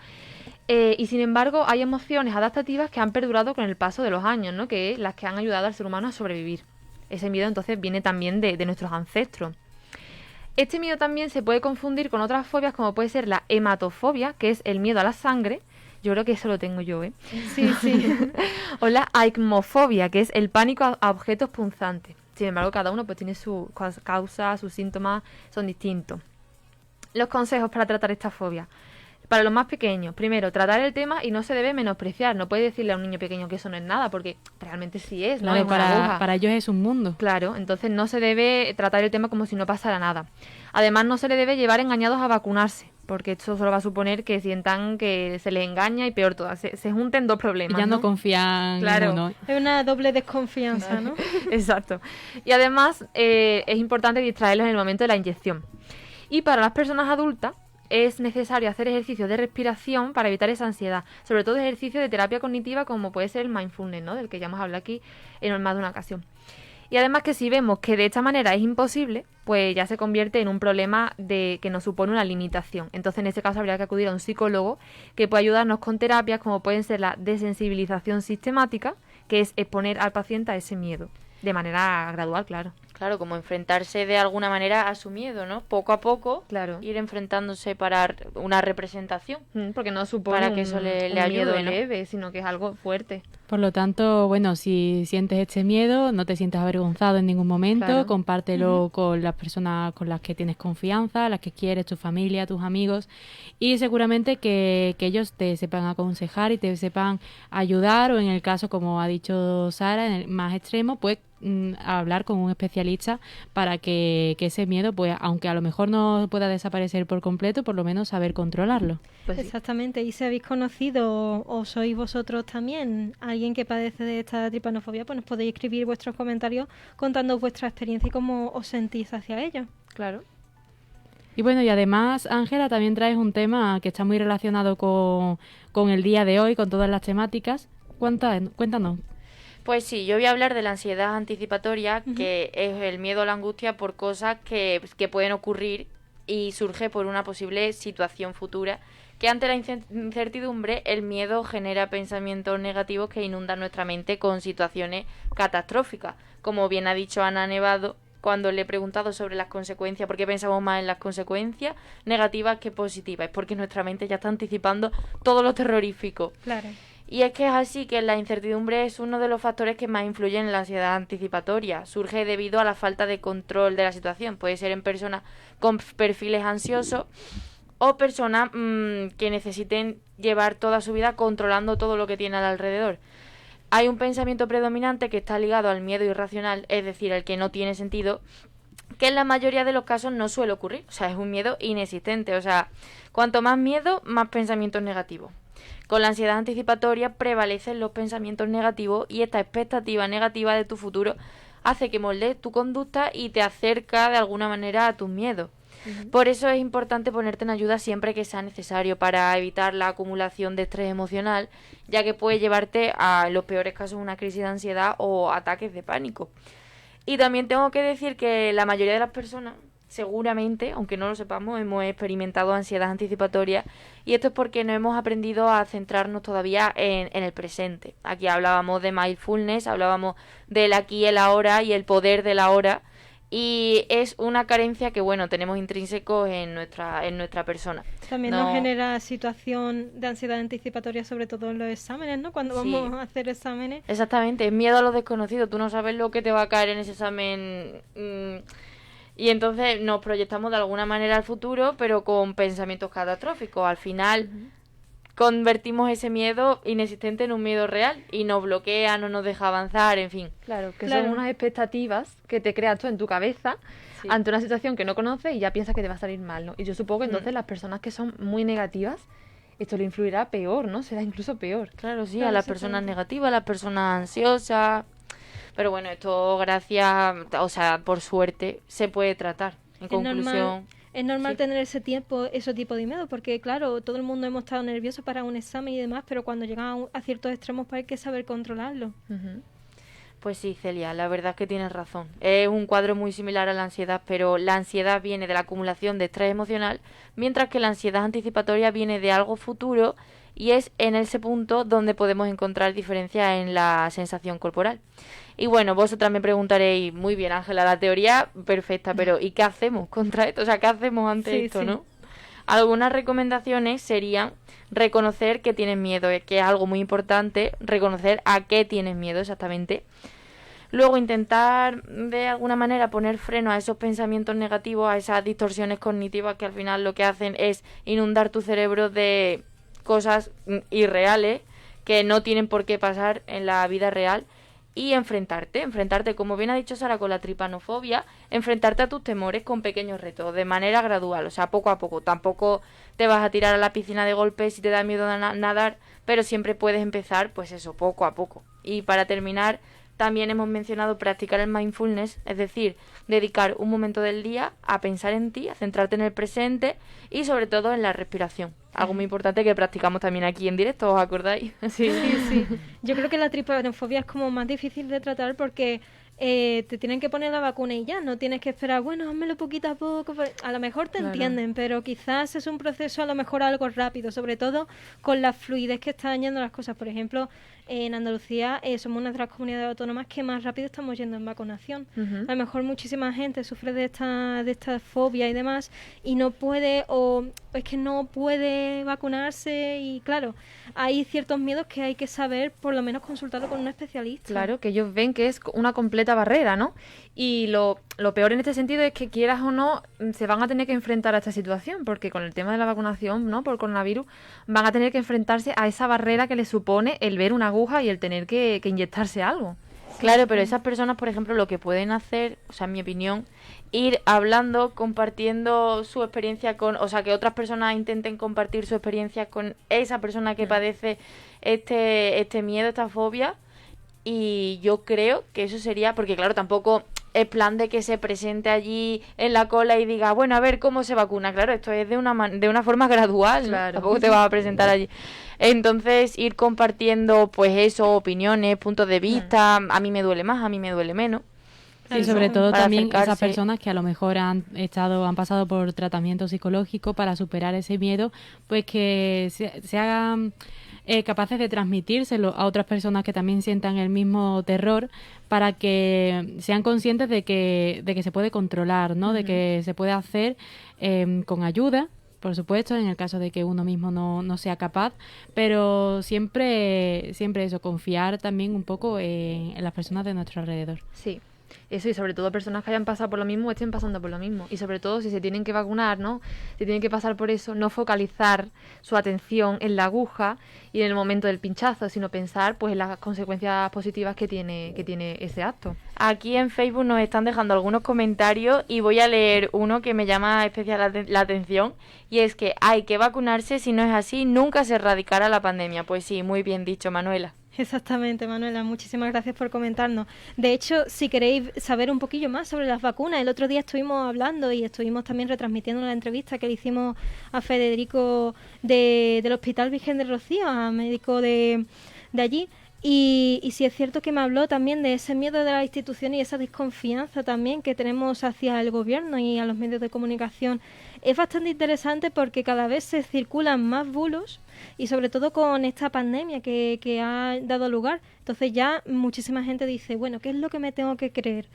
y sin embargo hay emociones adaptativas que han perdurado con el paso de los años, ¿no? Que es las que han ayudado al ser humano a sobrevivir. Ese miedo entonces viene también de nuestros ancestros. Este miedo también se puede confundir con otras fobias como puede ser la hematofobia, que es el miedo a la sangre. Yo creo que eso lo tengo yo, ¿eh? Sí, sí. O la aicmofobia, que es el pánico a objetos punzantes. Sin embargo, cada uno pues tiene su causa, sus síntomas son distintos. Los consejos para tratar esta fobia. Para los más pequeños, primero, tratar el tema y no se debe menospreciar. No puedes decirle a un niño pequeño que eso no es nada, porque realmente sí es, ¿no? Claro, Es una aguja. para ellos es un mundo. Claro, entonces no se debe tratar el tema como si no pasara nada. Además, no se le debe llevar engañados a vacunarse, porque esto solo va a suponer que sientan que se les engaña y peor todo. Se junten dos problemas, Y ya no confían Claro. en uno. Es una doble desconfianza, ¿no? Exacto. Y además es importante distraerlos en el momento de la inyección. Y para las personas adultas es necesario hacer ejercicios de respiración para evitar esa ansiedad. Sobre todo ejercicios de terapia cognitiva como puede ser el mindfulness, ¿no? Del que ya hemos hablado aquí en más de una ocasión. Y además que si vemos que de esta manera es imposible, pues ya se convierte en un problema que nos supone una limitación. Entonces en este caso habría que acudir a un psicólogo que pueda ayudarnos con terapias como pueden ser la desensibilización sistemática, que es exponer al paciente a ese miedo, de manera gradual, claro. Claro, como enfrentarse de alguna manera a su miedo, ¿no? Poco a poco, ir enfrentándose para una representación. Porque no supone para que eso le un ayude, miedo ¿no? leve, sino que es algo fuerte. Por lo tanto, bueno, si sientes este miedo, no te sientas avergonzado en ningún momento, Claro. compártelo con las personas con las que tienes confianza, las que quieres, tu familia, tus amigos, y seguramente que ellos te sepan aconsejar y te sepan ayudar, o en el caso, como ha dicho Sara, en el más extremo, pues hablar con un especialista para que ese miedo, pues aunque a lo mejor no pueda desaparecer por completo, por lo menos saber controlarlo. Exactamente, y si habéis conocido o sois vosotros también alguien que padece de esta tripanofobia, pues nos podéis escribir vuestros comentarios contando vuestra experiencia y cómo os sentís hacia ello. Claro. Y bueno, y además, Ángela, también traes un tema que está muy relacionado con el día de hoy, con todas las temáticas. Cuéntanos. Pues sí, yo voy a hablar de la ansiedad anticipatoria, que es el miedo a la angustia por cosas que pueden ocurrir y surge por una posible situación futura, que ante la incertidumbre el miedo genera pensamientos negativos que inundan nuestra mente con situaciones catastróficas. Como bien ha dicho Ana Nevado, cuando le he preguntado sobre las consecuencias, por qué pensamos más en las consecuencias negativas que positivas, es porque nuestra mente ya está anticipando todo lo terrorífico. Claro. Y es que es así que la incertidumbre es uno de los factores que más influyen en la ansiedad anticipatoria. Surge debido a la falta de control de la situación. Puede ser en personas con perfiles ansiosos o personas que necesiten llevar toda su vida controlando todo lo que tiene al alrededor. Hay un pensamiento predominante que está ligado al miedo irracional, es decir, el que no tiene sentido, que en la mayoría de los casos no suele ocurrir. O sea, es un miedo inexistente. O sea, cuanto más miedo, más pensamientos negativos. Con la ansiedad anticipatoria prevalecen los pensamientos negativos y esta expectativa negativa de tu futuro hace que moldees tu conducta y te acerca de alguna manera a tus miedos. Por eso es importante ponerte en ayuda siempre que sea necesario para evitar la acumulación de estrés emocional, ya que puede llevarte a, en los peores casos, una crisis de ansiedad o ataques de pánico. Y también tengo que decir que la mayoría de las personas, seguramente, aunque no lo sepamos, hemos experimentado ansiedad anticipatoria, y esto es porque no hemos aprendido a centrarnos todavía en el presente. Aquí hablábamos de mindfulness, hablábamos del aquí y el ahora y el poder del ahora, y es una carencia que, bueno, tenemos intrínsecos en nuestra persona. También nos genera situación de ansiedad anticipatoria, sobre todo en los exámenes, ¿no? Cuando vamos a hacer exámenes. Exactamente, es miedo a lo desconocido. Tú no sabes lo que te va a caer en ese examen. Y entonces nos proyectamos de alguna manera al futuro, pero con pensamientos catastróficos. Al final convertimos ese miedo inexistente en un miedo real y nos bloquea, no nos deja avanzar, en fin. Claro, que son unas expectativas que te creas tú en tu cabeza ante una situación que no conoces y ya piensas que te va a salir mal, ¿no? Y yo supongo que entonces las personas que son muy negativas, esto le influirá peor, ¿no? Será incluso peor. Claro, sí, a las personas negativas, a las personas ansiosas. Pero bueno, esto gracias, o sea, por suerte, se puede tratar. En conclusión... Es normal tener ese tipo de miedo, porque claro, todo el mundo hemos estado nerviosos para un examen y demás, pero cuando llegan a ciertos extremos pues hay que saber controlarlo. Pues sí, Celia, la verdad es que tienes razón. Es un cuadro muy similar a la ansiedad, pero la ansiedad viene de la acumulación de estrés emocional, mientras que la ansiedad anticipatoria viene de algo futuro y es en ese punto donde podemos encontrar diferencias en la sensación corporal. Y bueno, vosotras me preguntaréis, muy bien Ángela, la teoría perfecta, pero ¿y qué hacemos contra esto? O sea, ¿qué hacemos ante esto, no? Algunas recomendaciones serían reconocer que tienes miedo, que es algo muy importante, reconocer a qué tienes miedo exactamente. Luego intentar de alguna manera poner freno a esos pensamientos negativos, a esas distorsiones cognitivas que al final lo que hacen es inundar tu cerebro de cosas irreales que no tienen por qué pasar en la vida real. Y enfrentarte, como bien ha dicho Sara, con la tripanofobia, enfrentarte a tus temores con pequeños retos, de manera gradual, o sea, poco a poco. Tampoco te vas a tirar a la piscina de golpe si te da miedo nadar, pero siempre puedes empezar, pues eso, poco a poco. Y para terminar, también hemos mencionado practicar el mindfulness, es decir, dedicar un momento del día a pensar en ti, a centrarte en el presente y sobre todo en la respiración. Algo muy importante que practicamos también aquí en directo, ¿os acordáis? Sí. Yo creo que la tripanofobia es como más difícil de tratar porque te tienen que poner la vacuna y ya, no tienes que esperar, bueno, házmelo poquito a poco, a lo mejor te entienden, pero quizás es un proceso a lo mejor algo rápido, sobre todo con la fluidez que están yendo las cosas. Por ejemplo, en Andalucía somos una de las comunidades autónomas que más rápido estamos yendo en vacunación. A lo mejor muchísima gente sufre de esta fobia y demás y no puede, o es que no puede vacunarse, y claro, hay ciertos miedos que hay que saber por lo menos consultarlo con un especialista. Claro, que ellos ven que es una completa barrera, ¿no? Y lo peor en este sentido es que, quieras o no, se van a tener que enfrentar a esta situación, porque con el tema de la vacunación, ¿no?, por coronavirus, van a tener que enfrentarse a esa barrera que les supone el ver una aguja y el tener que inyectarse algo. Claro, pero esas personas, por ejemplo, lo que pueden hacer, o sea, en mi opinión, ir hablando, compartiendo su experiencia con, o sea, que otras personas intenten compartir su experiencia con esa persona que padece este miedo, esta fobia, y yo creo que eso sería, porque claro, tampoco es plan de que se presente allí en la cola y diga, bueno, a ver cómo se vacuna. Claro, esto es de una forma gradual, claro. Tampoco te vas a presentar allí. Entonces, ir compartiendo, pues eso, opiniones, puntos de vista, a mí me duele más, a mí me duele menos. Y sobre todo también esas personas que a lo mejor han pasado por tratamiento psicológico para superar ese miedo, pues que se hagan capaces de transmitírselo a otras personas que también sientan el mismo terror, para que sean conscientes de que se puede controlar, ¿no? De que se puede hacer con ayuda, por supuesto, en el caso de que uno mismo no sea capaz, pero siempre eso, confiar también un poco en las personas de nuestro alrededor. Sí. Eso, y sobre todo personas que hayan pasado por lo mismo o estén pasando por lo mismo. Y sobre todo, si se tienen que vacunar, ¿no?, si tienen que pasar por eso, no focalizar su atención en la aguja y en el momento del pinchazo, sino pensar pues en las consecuencias positivas que tiene ese acto. Aquí en Facebook nos están dejando algunos comentarios y voy a leer uno que me llama especial la atención, y es que hay que vacunarse, si no es así, nunca se erradicará la pandemia. Pues sí, muy bien dicho, Manuela. Exactamente, Manuela, muchísimas gracias por comentarnos. De hecho, si queréis saber un poquillo más sobre las vacunas, el otro día estuvimos hablando y estuvimos también retransmitiendo la entrevista que le hicimos a Federico del Hospital Virgen de Rocío, a médico de allí. Y sí es cierto que me habló también de ese miedo de las instituciones y esa desconfianza también que tenemos hacia el gobierno y a los medios de comunicación. Es bastante interesante porque cada vez se circulan más bulos, y sobre todo con esta pandemia que ha dado lugar. Entonces ya muchísima gente dice, bueno, ¿qué es lo que me tengo que creer?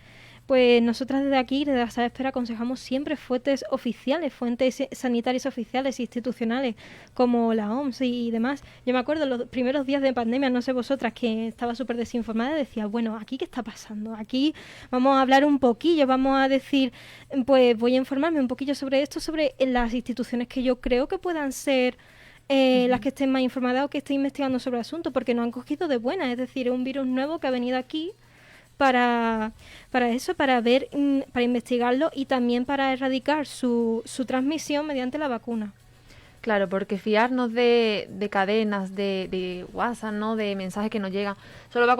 Pues nosotras desde aquí, desde la Sala de Espera, aconsejamos siempre fuentes oficiales, fuentes sanitarias oficiales e institucionales, como la OMS y demás. Yo me acuerdo los primeros días de pandemia, no sé vosotras, que estaba súper desinformada, y decía, bueno, ¿aquí qué está pasando? Aquí vamos a hablar un poquillo, vamos a decir, pues voy a informarme un poquillo sobre esto, sobre las instituciones que yo creo que puedan ser las que estén más informadas o que estén investigando sobre el asunto, porque nos han cogido de buena. Es decir, es un virus nuevo que ha venido aquí para eso, para ver, para investigarlo y también para erradicar su transmisión mediante la vacuna. Claro, porque fiarnos de cadenas, de WhatsApp, ¿no?, de mensajes que nos llegan, solo va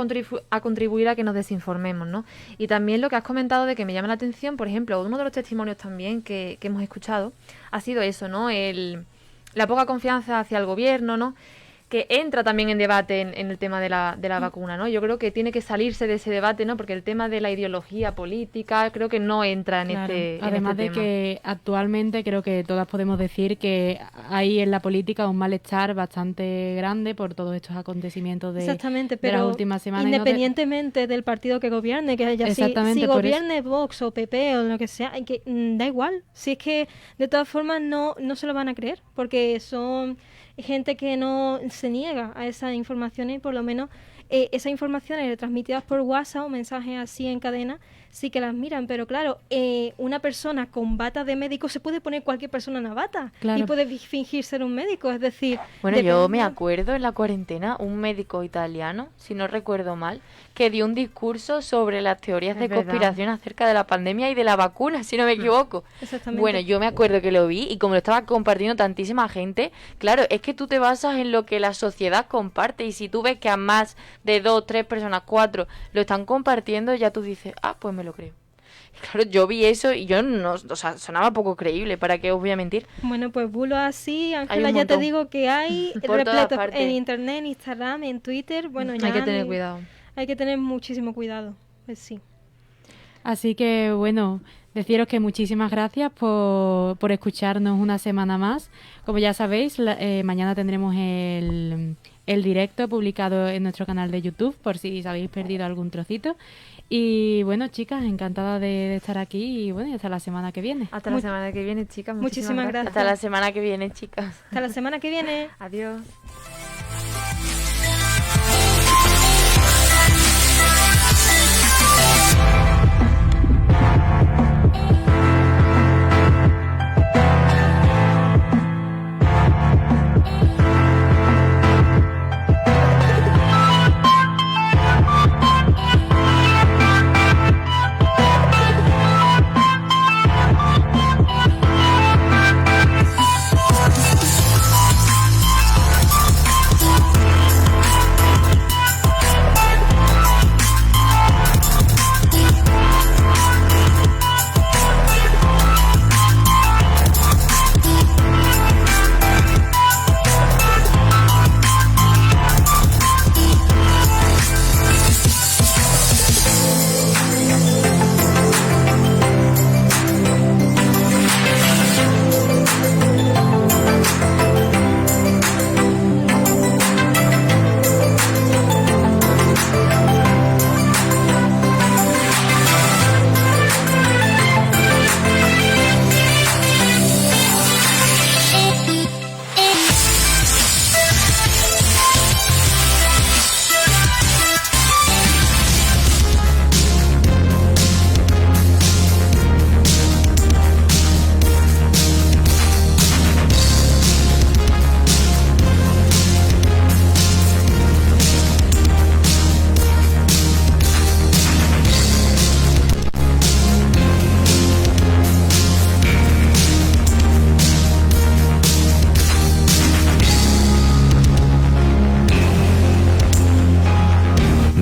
a contribuir a que nos desinformemos, ¿no? Y también lo que has comentado de que me llama la atención, por ejemplo, uno de los testimonios también que hemos escuchado ha sido eso, ¿no?, la poca confianza hacia el gobierno, ¿no? que entra también en debate en el tema de la vacuna, ¿no? Yo creo que tiene que salirse de ese debate, ¿no? Porque el tema de la ideología política creo que no entra en este Además de que actualmente creo que todas podemos decir que hay en la política un malestar bastante grande por todos estos acontecimientos de las últimas semanas. Independientemente del partido que gobierne, que haya si gobierne Vox o PP o lo que sea, que da igual. Si es que de todas formas no se lo van a creer, porque son gente que no se niega a esas informaciones y por lo menos esas informaciones transmitidas por WhatsApp o mensajes así en cadena sí que las miran, pero claro, una persona con bata de médico se puede poner cualquier persona una bata y puede fingir ser un médico, es decir... Bueno, yo me acuerdo en la cuarentena un médico italiano, si no recuerdo mal, que dio un discurso sobre las teorías de conspiración acerca de la pandemia y de la vacuna, si no me equivoco. Exactamente. Bueno, yo me acuerdo que lo vi y como lo estaba compartiendo tantísima gente, claro, es que tú te basas en lo que la sociedad comparte y si tú ves que a más de 2, 3 personas, 4 lo están compartiendo, ya tú dices, pues me lo creo. Claro, yo vi eso y yo no, o sea, sonaba poco creíble, ¿para qué os voy a mentir? Bueno, pues bulos así, Ángela, ya te digo que hay repletos en internet, en Instagram, en Twitter, bueno, ya hay que tener cuidado. Hay que tener muchísimo cuidado, pues sí. Así que, bueno, deciros que muchísimas gracias por escucharnos una semana más. Como ya sabéis, mañana tendremos el directo publicado en nuestro canal de YouTube, por si os habéis perdido algún trocito. Y bueno, chicas, encantada de estar aquí y bueno, hasta la semana que viene. Hasta la semana que viene, chicas. Muchísimas gracias. Hasta la semana que viene, chicas. Hasta la semana que viene. Adiós.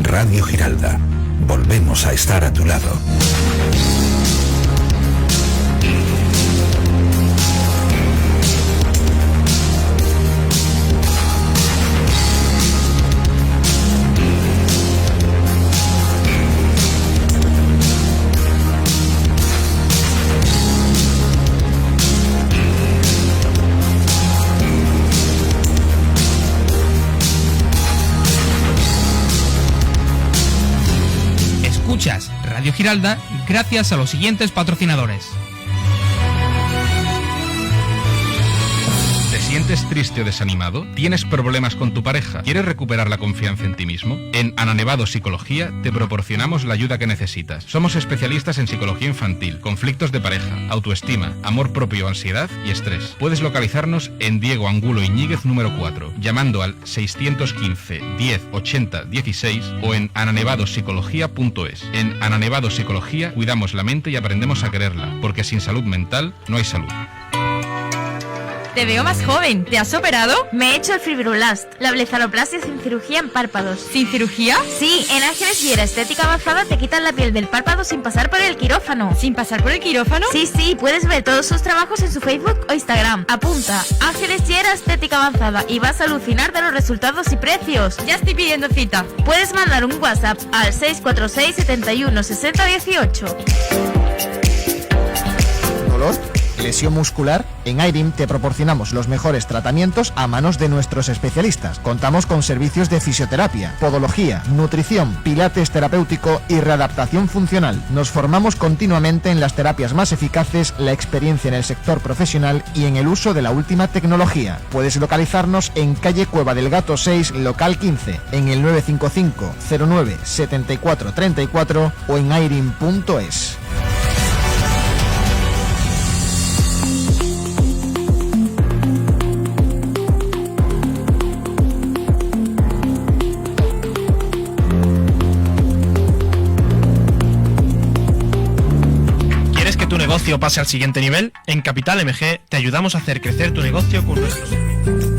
Radio Giralda. Volvemos a estar a tu lado. Escuchas Radio Giralda gracias a los siguientes patrocinadores. ¿Te sientes triste o desanimado? ¿Tienes problemas con tu pareja? ¿Quieres recuperar la confianza en ti mismo? En Ana Nevado Psicología te proporcionamos la ayuda que necesitas. Somos especialistas en psicología infantil, conflictos de pareja, autoestima, amor propio, ansiedad y estrés. Puedes localizarnos en Diego Angulo Iñiguez número 4, llamando al 615 10 80 16 o en ananevadopsicología.es. En Ana Nevado Psicología cuidamos la mente y aprendemos a quererla, porque sin salud mental no hay salud. Te veo más joven. ¿Te has operado? Me he hecho el Fibrolast, la blefaloplastia sin cirugía en párpados. ¿Sin cirugía? Sí, en Ángeles Viera Estética Avanzada te quitan la piel del párpado sin pasar por el quirófano. ¿Sin pasar por el quirófano? Sí, puedes ver todos sus trabajos en su Facebook o Instagram. Apunta, Ángeles Viera Estética Avanzada y vas a alucinar de los resultados y precios. Ya estoy pidiendo cita. Puedes mandar un WhatsApp al 646 71 60 18. ¿Dolor? ¿Lesión muscular? En IRIM te proporcionamos los mejores tratamientos a manos de nuestros especialistas. Contamos con servicios de fisioterapia, podología, nutrición, pilates terapéutico y readaptación funcional. Nos formamos continuamente en las terapias más eficaces, la experiencia en el sector profesional y en el uso de la última tecnología. Puedes localizarnos en calle Cueva del Gato 6, local 15, en el 955 09 74 34 o en irim.es. ¿Pase al siguiente nivel? En Capital MG te ayudamos a hacer crecer tu negocio con nuestros servicios.